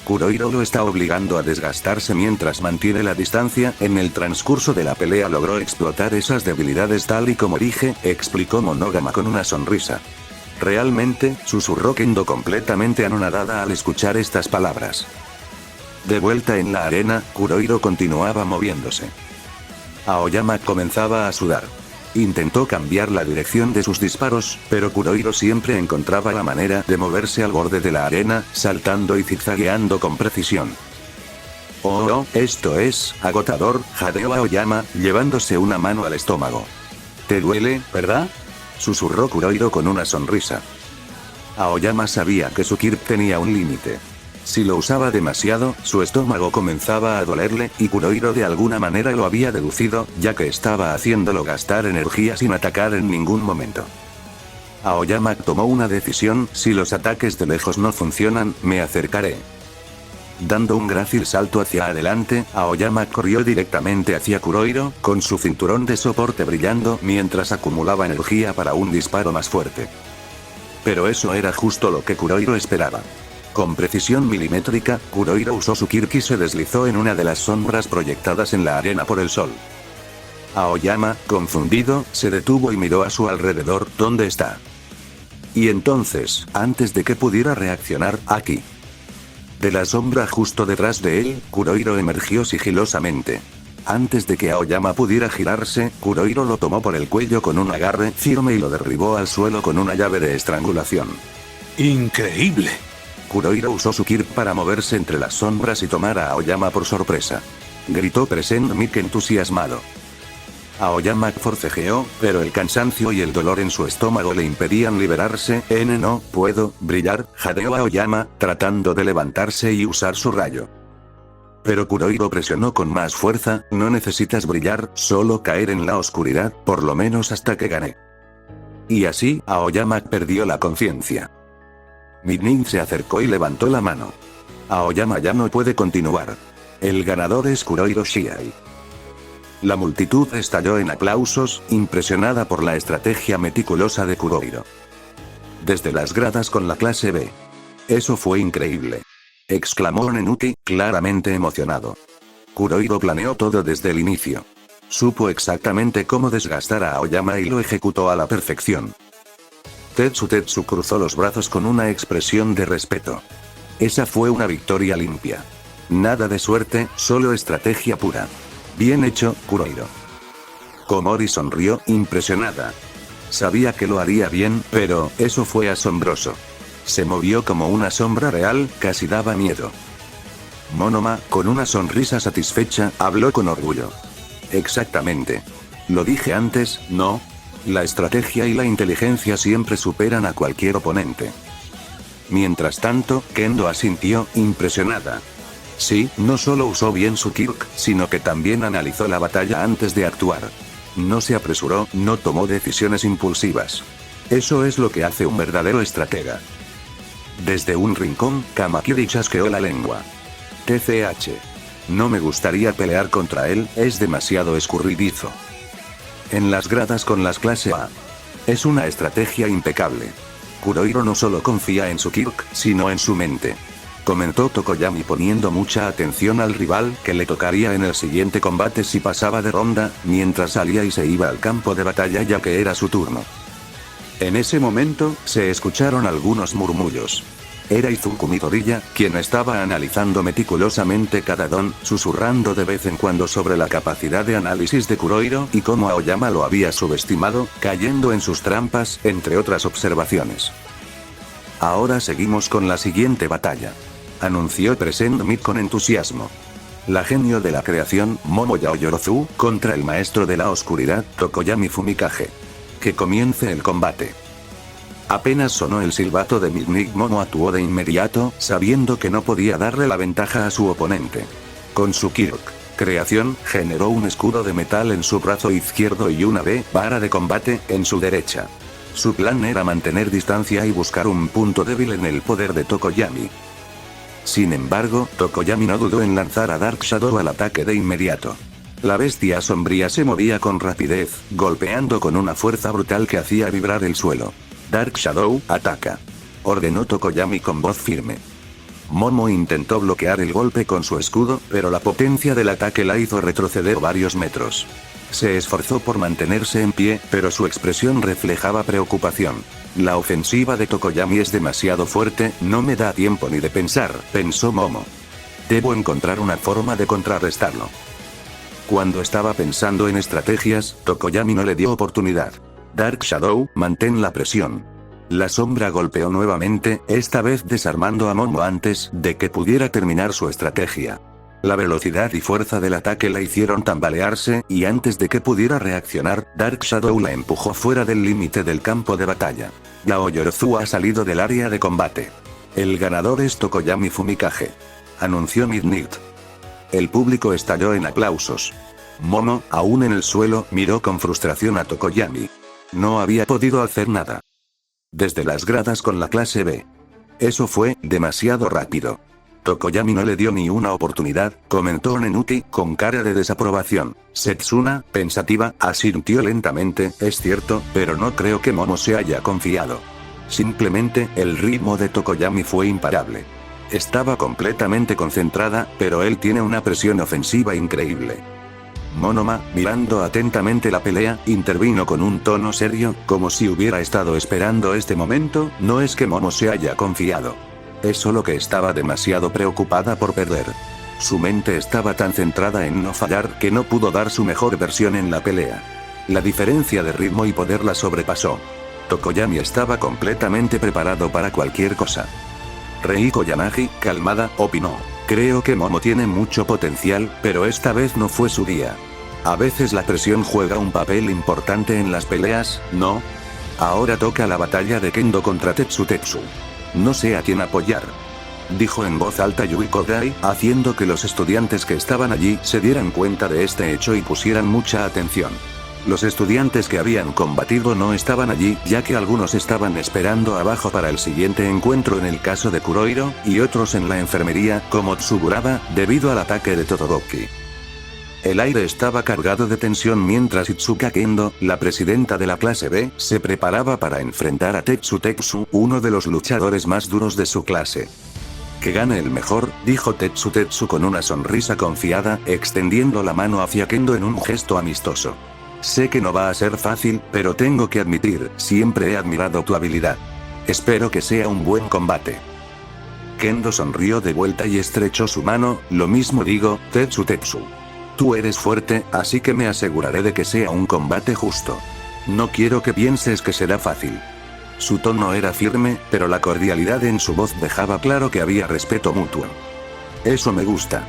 Kurohiro lo está obligando a desgastarse mientras mantiene la distancia. En el transcurso de la pelea logró explotar esas debilidades tal y como dije, explicó Monogama con una sonrisa. Realmente, susurró Kendo completamente anonadada al escuchar estas palabras. De vuelta en la arena, Kurohiro continuaba moviéndose. Aoyama comenzaba a sudar. Intentó cambiar la dirección de sus disparos, pero Kurohiro siempre encontraba la manera de moverse al borde de la arena, saltando y zigzagueando con precisión. Oh, esto es agotador, jadeó Aoyama, llevándose una mano al estómago. ¿Te duele, verdad?, susurró Kurohiro con una sonrisa. Aoyama sabía que su Kirp tenía un límite. Si lo usaba demasiado, su estómago comenzaba a dolerle, y Kurohiro de alguna manera lo había deducido, ya que estaba haciéndolo gastar energía sin atacar en ningún momento. Aoyama tomó una decisión: si los ataques de lejos no funcionan, me acercaré. Dando un grácil salto hacia adelante, Aoyama corrió directamente hacia Kurohiro, con su cinturón de soporte brillando mientras acumulaba energía para un disparo más fuerte. Pero eso era justo lo que Kurohiro esperaba. Con precisión milimétrica, Kurohiro usó su Kirk y se deslizó en una de las sombras proyectadas en la arena por el sol. Aoyama, confundido, se detuvo y miró a su alrededor. ¿Dónde está? Y entonces, antes de que pudiera reaccionar, aquí. De la sombra justo detrás de él, Kurohiro emergió sigilosamente. Antes de que Aoyama pudiera girarse, Kurohiro lo tomó por el cuello con un agarre firme y lo derribó al suelo con una llave de estrangulación. ¡Increíble! Kurohiro usó su Kirk para moverse entre las sombras y tomar a Aoyama por sorpresa. Gritó Present Mic entusiasmado. Aoyama forcejeó, pero el cansancio y el dolor en su estómago le impedían liberarse. No puedo brillar, jadeó Aoyama, tratando de levantarse y usar su rayo. Pero Kurohiro presionó con más fuerza, no necesitas brillar, solo caer en la oscuridad, por lo menos hasta que gané. Y así, Aoyama perdió la conciencia. Midnight se acercó y levantó la mano. Aoyama ya no puede continuar. El ganador es Kurohiro Shiai. La multitud estalló en aplausos, impresionada por la estrategia meticulosa de Kurohiro. Desde las gradas con la clase B. Eso fue increíble, exclamó Nenuki, claramente emocionado. Kurohiro planeó todo desde el inicio. Supo exactamente cómo desgastar a Aoyama y lo ejecutó a la perfección. Tetsu cruzó los brazos con una expresión de respeto. Esa fue una victoria limpia. Nada de suerte, solo estrategia pura. Bien hecho, Kurohiro. Komori sonrió, impresionada. Sabía que lo haría bien, pero eso fue asombroso. Se movió como una sombra real, casi daba miedo. Monoma, con una sonrisa satisfecha, habló con orgullo. Exactamente. Lo dije antes, ¿no? La estrategia y la inteligencia siempre superan a cualquier oponente. Mientras tanto, Kendo asintió, impresionada. Sí, no solo usó bien su Kirk, sino que también analizó la batalla antes de actuar. No se apresuró, no tomó decisiones impulsivas. Eso es lo que hace un verdadero estratega. Desde un rincón, Kamakiri chasqueó la lengua. TCH. No me gustaría pelear contra él, es demasiado escurridizo. En las gradas con las clase A. Es una estrategia impecable. Kurohiro no solo confía en su Kirk, sino en su mente. Comentó Tokoyami poniendo mucha atención al rival que le tocaría en el siguiente combate si pasaba de ronda, mientras salía y se iba al campo de batalla ya que era su turno. En ese momento, se escucharon algunos murmullos. Era Izuku Midoriya, quien estaba analizando meticulosamente cada don, susurrando de vez en cuando sobre la capacidad de análisis de Kurohiro y cómo Aoyama lo había subestimado, cayendo en sus trampas, entre otras observaciones. Ahora seguimos con la siguiente batalla, anunció Present Mic con entusiasmo. La genio de la creación, Momo Yaoyorozu, contra el maestro de la oscuridad, Tokoyami Fumikage. Que comience el combate. Apenas sonó el silbato de Midnight, Momo actuó de inmediato, sabiendo que no podía darle la ventaja a su oponente. Con su Kirk creación, generó un escudo de metal en su brazo izquierdo y una vara de combate en su derecha. Su plan era mantener distancia y buscar un punto débil en el poder de Tokoyami. Sin embargo, Tokoyami no dudó en lanzar a Dark Shadow al ataque de inmediato. La bestia sombría se movía con rapidez, golpeando con una fuerza brutal que hacía vibrar el suelo. Dark Shadow, ataca. Ordenó Tokoyami con voz firme. Momo intentó bloquear el golpe con su escudo, pero la potencia del ataque la hizo retroceder varios metros. Se esforzó por mantenerse en pie, pero su expresión reflejaba preocupación. La ofensiva de Tokoyami es demasiado fuerte, no me da tiempo ni de pensar, pensó Momo. Debo encontrar una forma de contrarrestarlo. Cuando estaba pensando en estrategias, Tokoyami no le dio oportunidad. Dark Shadow, mantén la presión. La sombra golpeó nuevamente, esta vez desarmando a Momo antes de que pudiera terminar su estrategia. La velocidad y fuerza del ataque la hicieron tambalearse, y antes de que pudiera reaccionar, Dark Shadow la empujó fuera del límite del campo de batalla. Yaoyorozu ha salido del área de combate. El ganador es Tokoyami Fumikage, anunció Midnight. El público estalló en aplausos. Momo, aún en el suelo, miró con frustración a Tokoyami. No había podido hacer nada. Desde las gradas con la clase B. Eso fue demasiado rápido. Tokoyami no le dio ni una oportunidad, comentó Nenuki, con cara de desaprobación. Setsuna, pensativa, asintió lentamente, es cierto, pero no creo que Momo se haya confiado. Simplemente, el ritmo de Tokoyami fue imparable. Estaba completamente concentrada, pero él tiene una presión ofensiva increíble. Monoma, mirando atentamente la pelea, intervino con un tono serio, como si hubiera estado esperando este momento. No es que Momo se haya confiado. Es solo que estaba demasiado preocupada por perder. Su mente estaba tan centrada en no fallar que no pudo dar su mejor versión en la pelea. La diferencia de ritmo y poder la sobrepasó. Tokoyami estaba completamente preparado para cualquier cosa. Reiko Yanagi, calmada, opinó. Creo que Momo tiene mucho potencial, pero esta vez no fue su día. A veces la presión juega un papel importante en las peleas, ¿no? Ahora toca la batalla de Kendo contra Tetsutetsu. No sé a quién apoyar. Dijo en voz alta Yui Kogai, haciendo que los estudiantes que estaban allí se dieran cuenta de este hecho y pusieran mucha atención. Los estudiantes que habían combatido no estaban allí, ya que algunos estaban esperando abajo para el siguiente encuentro en el caso de Kurohiro, y otros en la enfermería, como Tsuburaba, debido al ataque de Todoroki. El aire estaba cargado de tensión mientras Itsuka Kendo, la presidenta de la clase B, se preparaba para enfrentar a Tetsutetsu, uno de los luchadores más duros de su clase. Que gane el mejor, dijo Tetsutetsu con una sonrisa confiada, extendiendo la mano hacia Kendo en un gesto amistoso. Sé que no va a ser fácil, pero tengo que admitir, siempre he admirado tu habilidad. Espero que sea un buen combate. Kendo sonrió de vuelta y estrechó su mano, lo mismo digo, Tetsutetsu. Tú eres fuerte, así que me aseguraré de que sea un combate justo. No quiero que pienses que será fácil. Su tono era firme, pero la cordialidad en su voz dejaba claro que había respeto mutuo. Eso me gusta.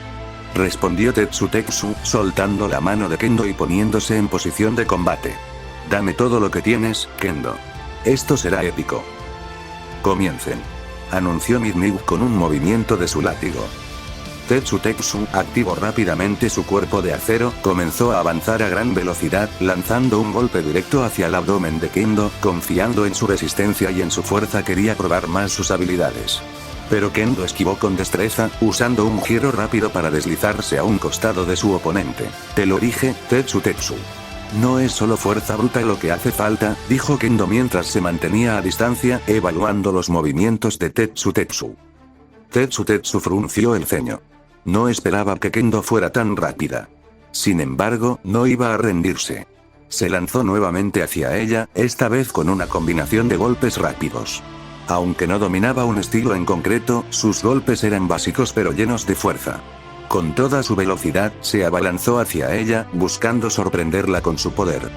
Respondió Tetsutetsu, soltando la mano de Kendo y poniéndose en posición de combate. Dame todo lo que tienes, Kendo. Esto será épico. Comiencen. Anunció Midnight con un movimiento de su látigo. Tetsutetsu activó rápidamente su cuerpo de acero, comenzó a avanzar a gran velocidad, lanzando un golpe directo hacia el abdomen de Kendo, confiando en su resistencia y en su fuerza quería probar más sus habilidades. Pero Kendo esquivó con destreza, usando un giro rápido para deslizarse a un costado de su oponente. Te lo dije, Tetsutetsu. No es solo fuerza bruta lo que hace falta, dijo Kendo mientras se mantenía a distancia, evaluando los movimientos de Tetsutetsu. Tetsutetsu frunció el ceño. No esperaba que Kendo fuera tan rápida. Sin embargo, no iba a rendirse. Se lanzó nuevamente hacia ella, esta vez con una combinación de golpes rápidos. Aunque no dominaba un estilo en concreto, sus golpes eran básicos pero llenos de fuerza. Con toda su velocidad, se abalanzó hacia ella, buscando sorprenderla con su poder.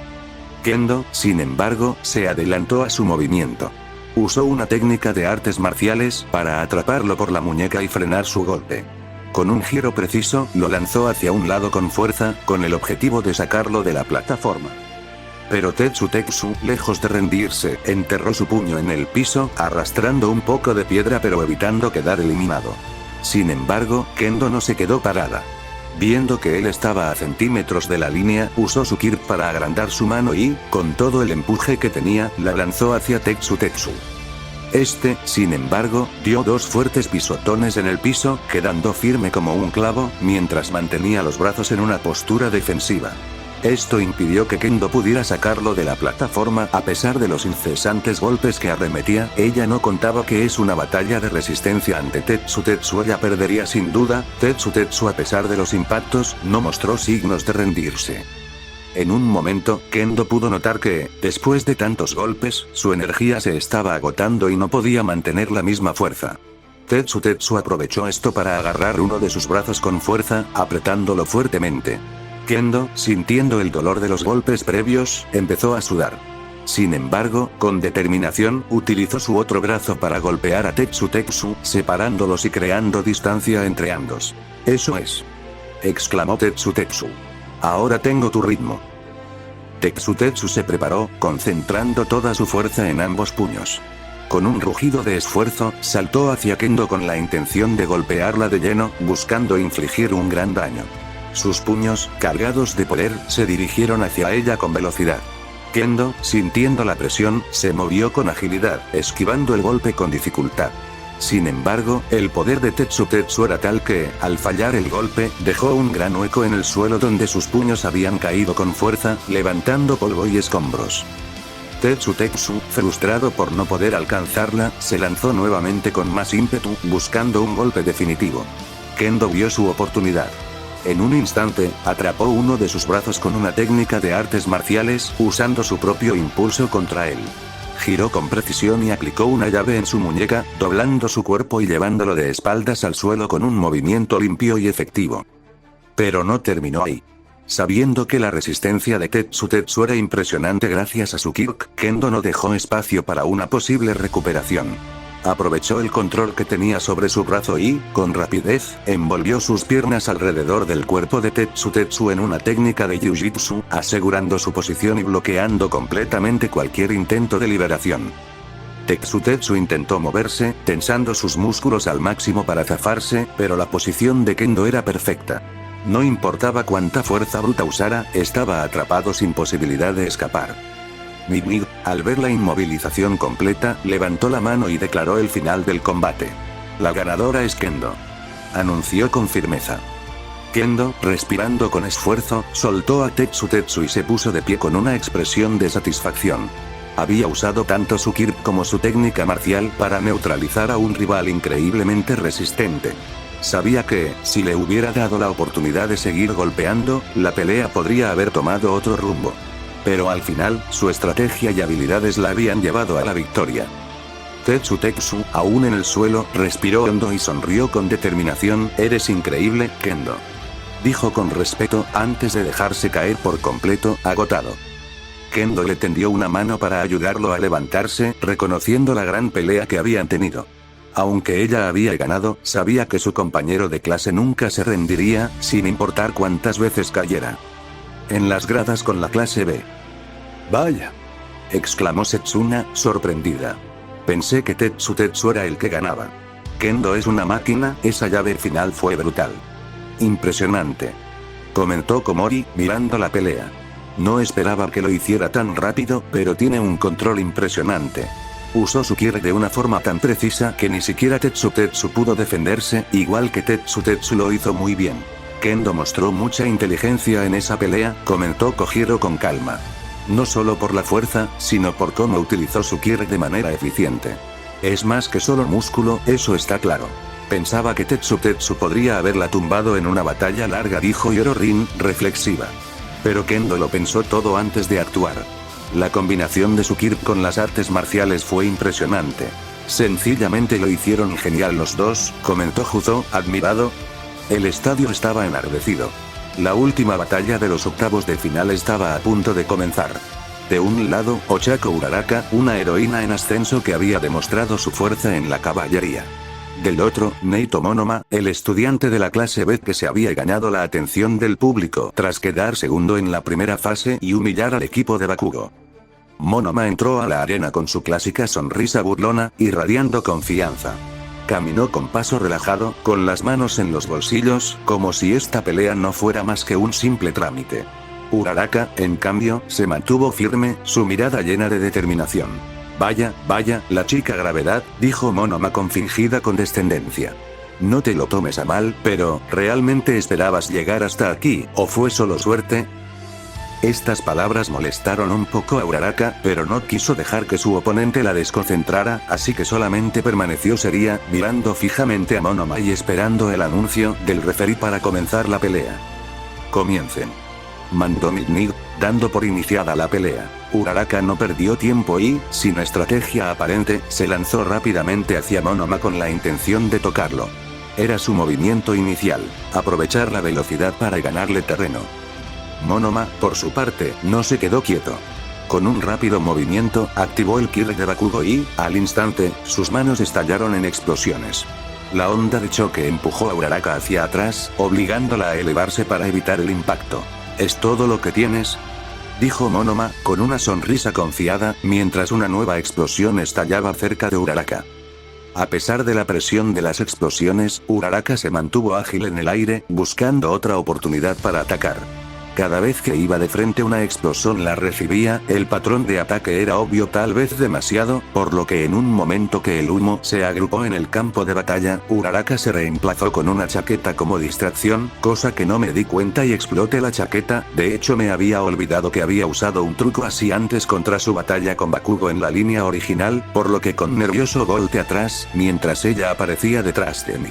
Kendo, sin embargo, se adelantó a su movimiento. Usó una técnica de artes marciales para atraparlo por la muñeca y frenar su golpe. Con un giro preciso, lo lanzó hacia un lado con fuerza, con el objetivo de sacarlo de la plataforma. Pero Tetsutetsu, lejos de rendirse, enterró su puño en el piso, arrastrando un poco de piedra pero evitando quedar eliminado. Sin embargo, Kendo no se quedó parada. Viendo que él estaba a centímetros de la línea, usó su Kirp para agrandar su mano y, con todo el empuje que tenía, la lanzó hacia Tetsutetsu. Este, sin embargo, dio dos fuertes pisotones en el piso, quedando firme como un clavo, mientras mantenía los brazos en una postura defensiva. Esto impidió que Kendo pudiera sacarlo de la plataforma a pesar de los incesantes golpes que arremetía, ella no contaba que es una batalla de resistencia ante Tetsutetsu, ella perdería sin duda. Tetsutetsu, a pesar de los impactos, no mostró signos de rendirse. En un momento, Kendo pudo notar que, después de tantos golpes, su energía se estaba agotando y no podía mantener la misma fuerza. Tetsutetsu aprovechó esto para agarrar uno de sus brazos con fuerza, apretándolo fuertemente. Kendo, sintiendo el dolor de los golpes previos, empezó a sudar. Sin embargo, con determinación, utilizó su otro brazo para golpear a Tetsutetsu, separándolos y creando distancia entre ambos. «Eso es», exclamó Tetsutetsu. «Ahora tengo tu ritmo». Tetsutetsu se preparó, concentrando toda su fuerza en ambos puños. Con un rugido de esfuerzo, saltó hacia Kendo con la intención de golpearla de lleno, buscando infligir un gran daño. Sus puños, cargados de poder, se dirigieron hacia ella con velocidad. Kendo, sintiendo la presión, se movió con agilidad, esquivando el golpe con dificultad. Sin embargo, el poder de Tetsutetsu era tal que, al fallar el golpe, dejó un gran hueco en el suelo donde sus puños habían caído con fuerza, levantando polvo y escombros. Tetsutetsu, frustrado por no poder alcanzarla, se lanzó nuevamente con más ímpetu, buscando un golpe definitivo. Kendo vio su oportunidad. En un instante, atrapó uno de sus brazos con una técnica de artes marciales, usando su propio impulso contra él. Giró con precisión y aplicó una llave en su muñeca, doblando su cuerpo y llevándolo de espaldas al suelo con un movimiento limpio y efectivo. Pero no terminó ahí. Sabiendo que la resistencia de Tetsutetsu era impresionante gracias a su Kirk, Kendo no dejó espacio para una posible recuperación. Aprovechó el control que tenía sobre su brazo y, con rapidez, envolvió sus piernas alrededor del cuerpo de Tetsu en una técnica de Jiu-Jitsu, asegurando su posición y bloqueando completamente cualquier intento de liberación. Tetsu intentó moverse, tensando sus músculos al máximo para zafarse, pero la posición de Kendo era perfecta. No importaba cuánta fuerza bruta usara, estaba atrapado sin posibilidad de escapar. Mig, al ver la inmovilización completa, levantó la mano y declaró el final del combate. La ganadora es Kendo. Anunció con firmeza. Kendo, respirando con esfuerzo, soltó a Tetsu y se puso de pie con una expresión de satisfacción. Había usado tanto su Kirp como su técnica marcial para neutralizar a un rival increíblemente resistente. Sabía que, si le hubiera dado la oportunidad de seguir golpeando, la pelea podría haber tomado otro rumbo. Pero al final, su estrategia y habilidades la habían llevado a la victoria. Tetsu, aún en el suelo, respiró hondo y sonrió con determinación. «Eres increíble, Kendo», dijo con respeto, antes de dejarse caer por completo, agotado. Kendo le tendió una mano para ayudarlo a levantarse, reconociendo la gran pelea que habían tenido. Aunque ella había ganado, sabía que su compañero de clase nunca se rendiría, sin importar cuántas veces cayera. En las gradas con la clase B. «Vaya», exclamó Setsuna, sorprendida. «Pensé que Tetsu era el que ganaba. Kendo es una máquina, esa llave final fue brutal». «Impresionante», comentó Komori, mirando la pelea. «No esperaba que lo hiciera tan rápido, pero tiene un control impresionante. Usó su Kirk de una forma tan precisa que ni siquiera Tetsu pudo defenderse, igual que Tetsu lo hizo muy bien. Kendo mostró mucha inteligencia en esa pelea», comentó Kojiro con calma. «No solo por la fuerza, sino por cómo utilizó su Kirk de manera eficiente. Es más que solo músculo, eso está claro. Pensaba que Tetsu podría haberla tumbado en una batalla larga», dijo Yororin, reflexiva. Pero Kendo lo pensó todo antes de actuar. La combinación de su Kirk con las artes marciales fue impresionante. «Sencillamente lo hicieron genial los dos», comentó Juzo, admirado. El estadio estaba enardecido. La última batalla de los octavos de final estaba a punto de comenzar. De un lado, Ochako Uraraka, una heroína en ascenso que había demostrado su fuerza en la caballería. Del otro, Neito Monoma, el estudiante de la clase B que se había ganado la atención del público tras quedar segundo en la primera fase y humillar al equipo de Bakugo. Monoma entró a la arena con su clásica sonrisa burlona, irradiando confianza. Caminó con paso relajado, con las manos en los bolsillos, como si esta pelea no fuera más que un simple trámite. Uraraka, en cambio, se mantuvo firme, su mirada llena de determinación. «Vaya, la chica gravedad», dijo Monoma con fingida condescendencia. «No te lo tomes a mal, pero, ¿realmente esperabas llegar hasta aquí, o fue solo suerte?». Estas palabras molestaron un poco a Uraraka, pero no quiso dejar que su oponente la desconcentrara, así que solamente permaneció seria, mirando fijamente a Monoma y esperando el anuncio del referí para comenzar la pelea. «Comiencen», mandó Mig, dando por iniciada la pelea. Uraraka no perdió tiempo y, sin estrategia aparente, se lanzó rápidamente hacia Monoma con la intención de tocarlo. Era su movimiento inicial, aprovechar la velocidad para ganarle terreno. Monoma, por su parte, no se quedó quieto. Con un rápido movimiento, activó el Kirk de Bakugo y, al instante, sus manos estallaron en explosiones. La onda de choque empujó a Uraraka hacia atrás, obligándola a elevarse para evitar el impacto. «¿Es todo lo que tienes?», dijo Monoma, con una sonrisa confiada, mientras una nueva explosión estallaba cerca de Uraraka. A pesar de la presión de las explosiones, Uraraka se mantuvo ágil en el aire, buscando otra oportunidad para atacar. Cada vez que iba de frente una explosión la recibía, el patrón de ataque era obvio, tal vez demasiado, por lo que en un momento que el humo se agrupó en el campo de batalla, Uraraka se reemplazó con una chaqueta como distracción, cosa que no me di cuenta y exploté la chaqueta. De hecho me había olvidado que había usado un truco así antes contra su batalla con Bakugo en la línea original, por lo que con nervioso volteé atrás, mientras ella aparecía detrás de mí.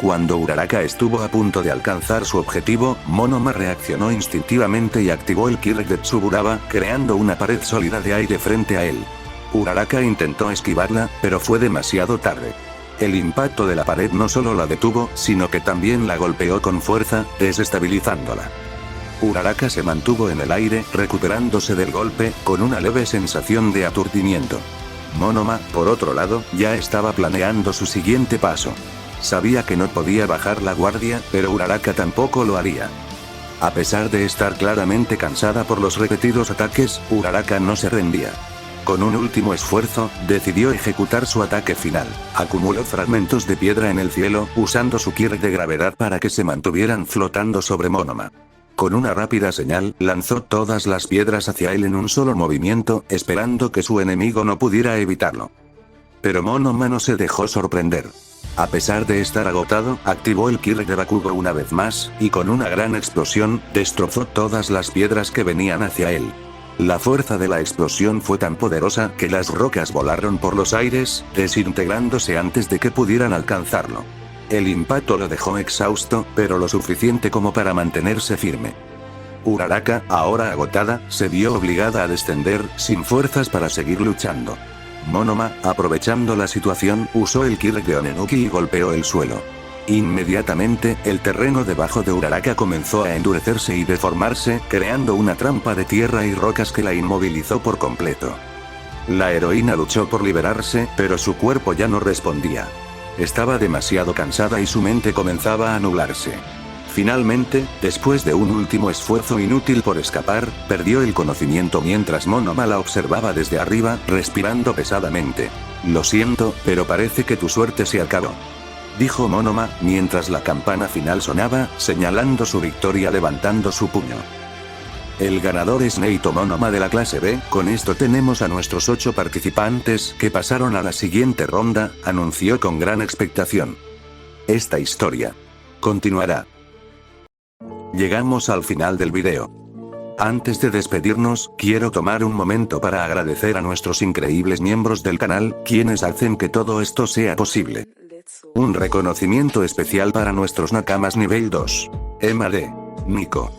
Cuando Uraraka estuvo a punto de alcanzar su objetivo, Monoma reaccionó instintivamente y activó el Kirk de Tsuburaba, creando una pared sólida de aire frente a él. Uraraka intentó esquivarla, pero fue demasiado tarde. El impacto de la pared no solo la detuvo, sino que también la golpeó con fuerza, desestabilizándola. Uraraka se mantuvo en el aire, recuperándose del golpe, con una leve sensación de aturdimiento. Monoma, por otro lado, ya estaba planeando su siguiente paso. Sabía que no podía bajar la guardia, pero Uraraka tampoco lo haría. A pesar de estar claramente cansada por los repetidos ataques, Uraraka no se rendía. Con un último esfuerzo, decidió ejecutar su ataque final. Acumuló fragmentos de piedra en el cielo, usando su ki de gravedad para que se mantuvieran flotando sobre Monoma. Con una rápida señal, lanzó todas las piedras hacia él en un solo movimiento, esperando que su enemigo no pudiera evitarlo. Pero Monoma no se dejó sorprender. A pesar de estar agotado, activó el ki de Bakugo una vez más, y con una gran explosión, destrozó todas las piedras que venían hacia él. La fuerza de la explosión fue tan poderosa que las rocas volaron por los aires, desintegrándose antes de que pudieran alcanzarlo. El impacto lo dejó exhausto, pero lo suficiente como para mantenerse firme. Uraraka, ahora agotada, se vio obligada a descender, sin fuerzas para seguir luchando. Monoma, aprovechando la situación, usó el ki de Onenuki y golpeó el suelo. Inmediatamente, el terreno debajo de Uraraka comenzó a endurecerse y deformarse, creando una trampa de tierra y rocas que la inmovilizó por completo. La heroína luchó por liberarse, pero su cuerpo ya no respondía. Estaba demasiado cansada y su mente comenzaba a nublarse. Finalmente, después de un último esfuerzo inútil por escapar, perdió el conocimiento mientras Monoma la observaba desde arriba, respirando pesadamente. Lo siento, pero parece que tu suerte se acabó, dijo Monoma, mientras la campana final sonaba, señalando su victoria levantando su puño. El ganador es Neito Monoma de la clase B. Con esto tenemos a nuestros 8 participantes que pasaron a la siguiente ronda, anunció con gran expectación. Esta historia continuará. Llegamos al final del video. Antes de despedirnos, quiero tomar un momento para agradecer a nuestros increíbles miembros del canal, quienes hacen que todo esto sea posible. Un reconocimiento especial para nuestros nakamas nivel 2. Emma D. Nico.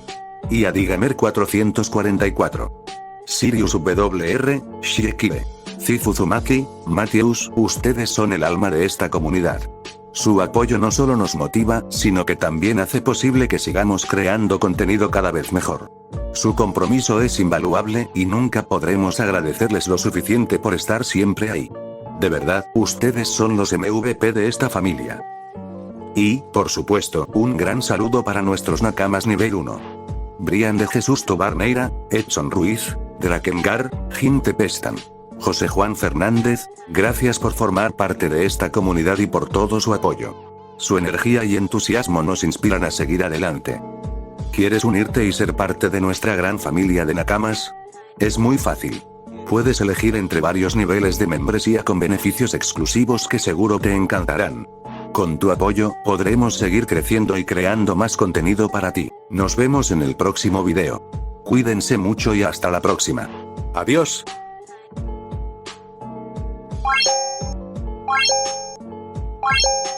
Y Adigamer 444. Sirius WR, Shiekibe. Zizuzumaki, Mateus, ustedes son el alma de esta comunidad. Su apoyo no solo nos motiva, sino que también hace posible que sigamos creando contenido cada vez mejor. Su compromiso es invaluable, y nunca podremos agradecerles lo suficiente por estar siempre ahí. De verdad, ustedes son los MVP de esta familia. Y, por supuesto, un gran saludo para nuestros nakamas nivel 1. Brian de Jesús Tobar Neira, Edson Ruiz, Drakengar, Jim Tepestan. José Juan Fernández, gracias por formar parte de esta comunidad y por todo su apoyo. Su energía y entusiasmo nos inspiran a seguir adelante. ¿Quieres unirte y ser parte de nuestra gran familia de nakamas? Es muy fácil. Puedes elegir entre varios niveles de membresía con beneficios exclusivos que seguro te encantarán. Con tu apoyo, podremos seguir creciendo y creando más contenido para ti. Nos vemos en el próximo video. Cuídense mucho y hasta la próxima. Adiós. What?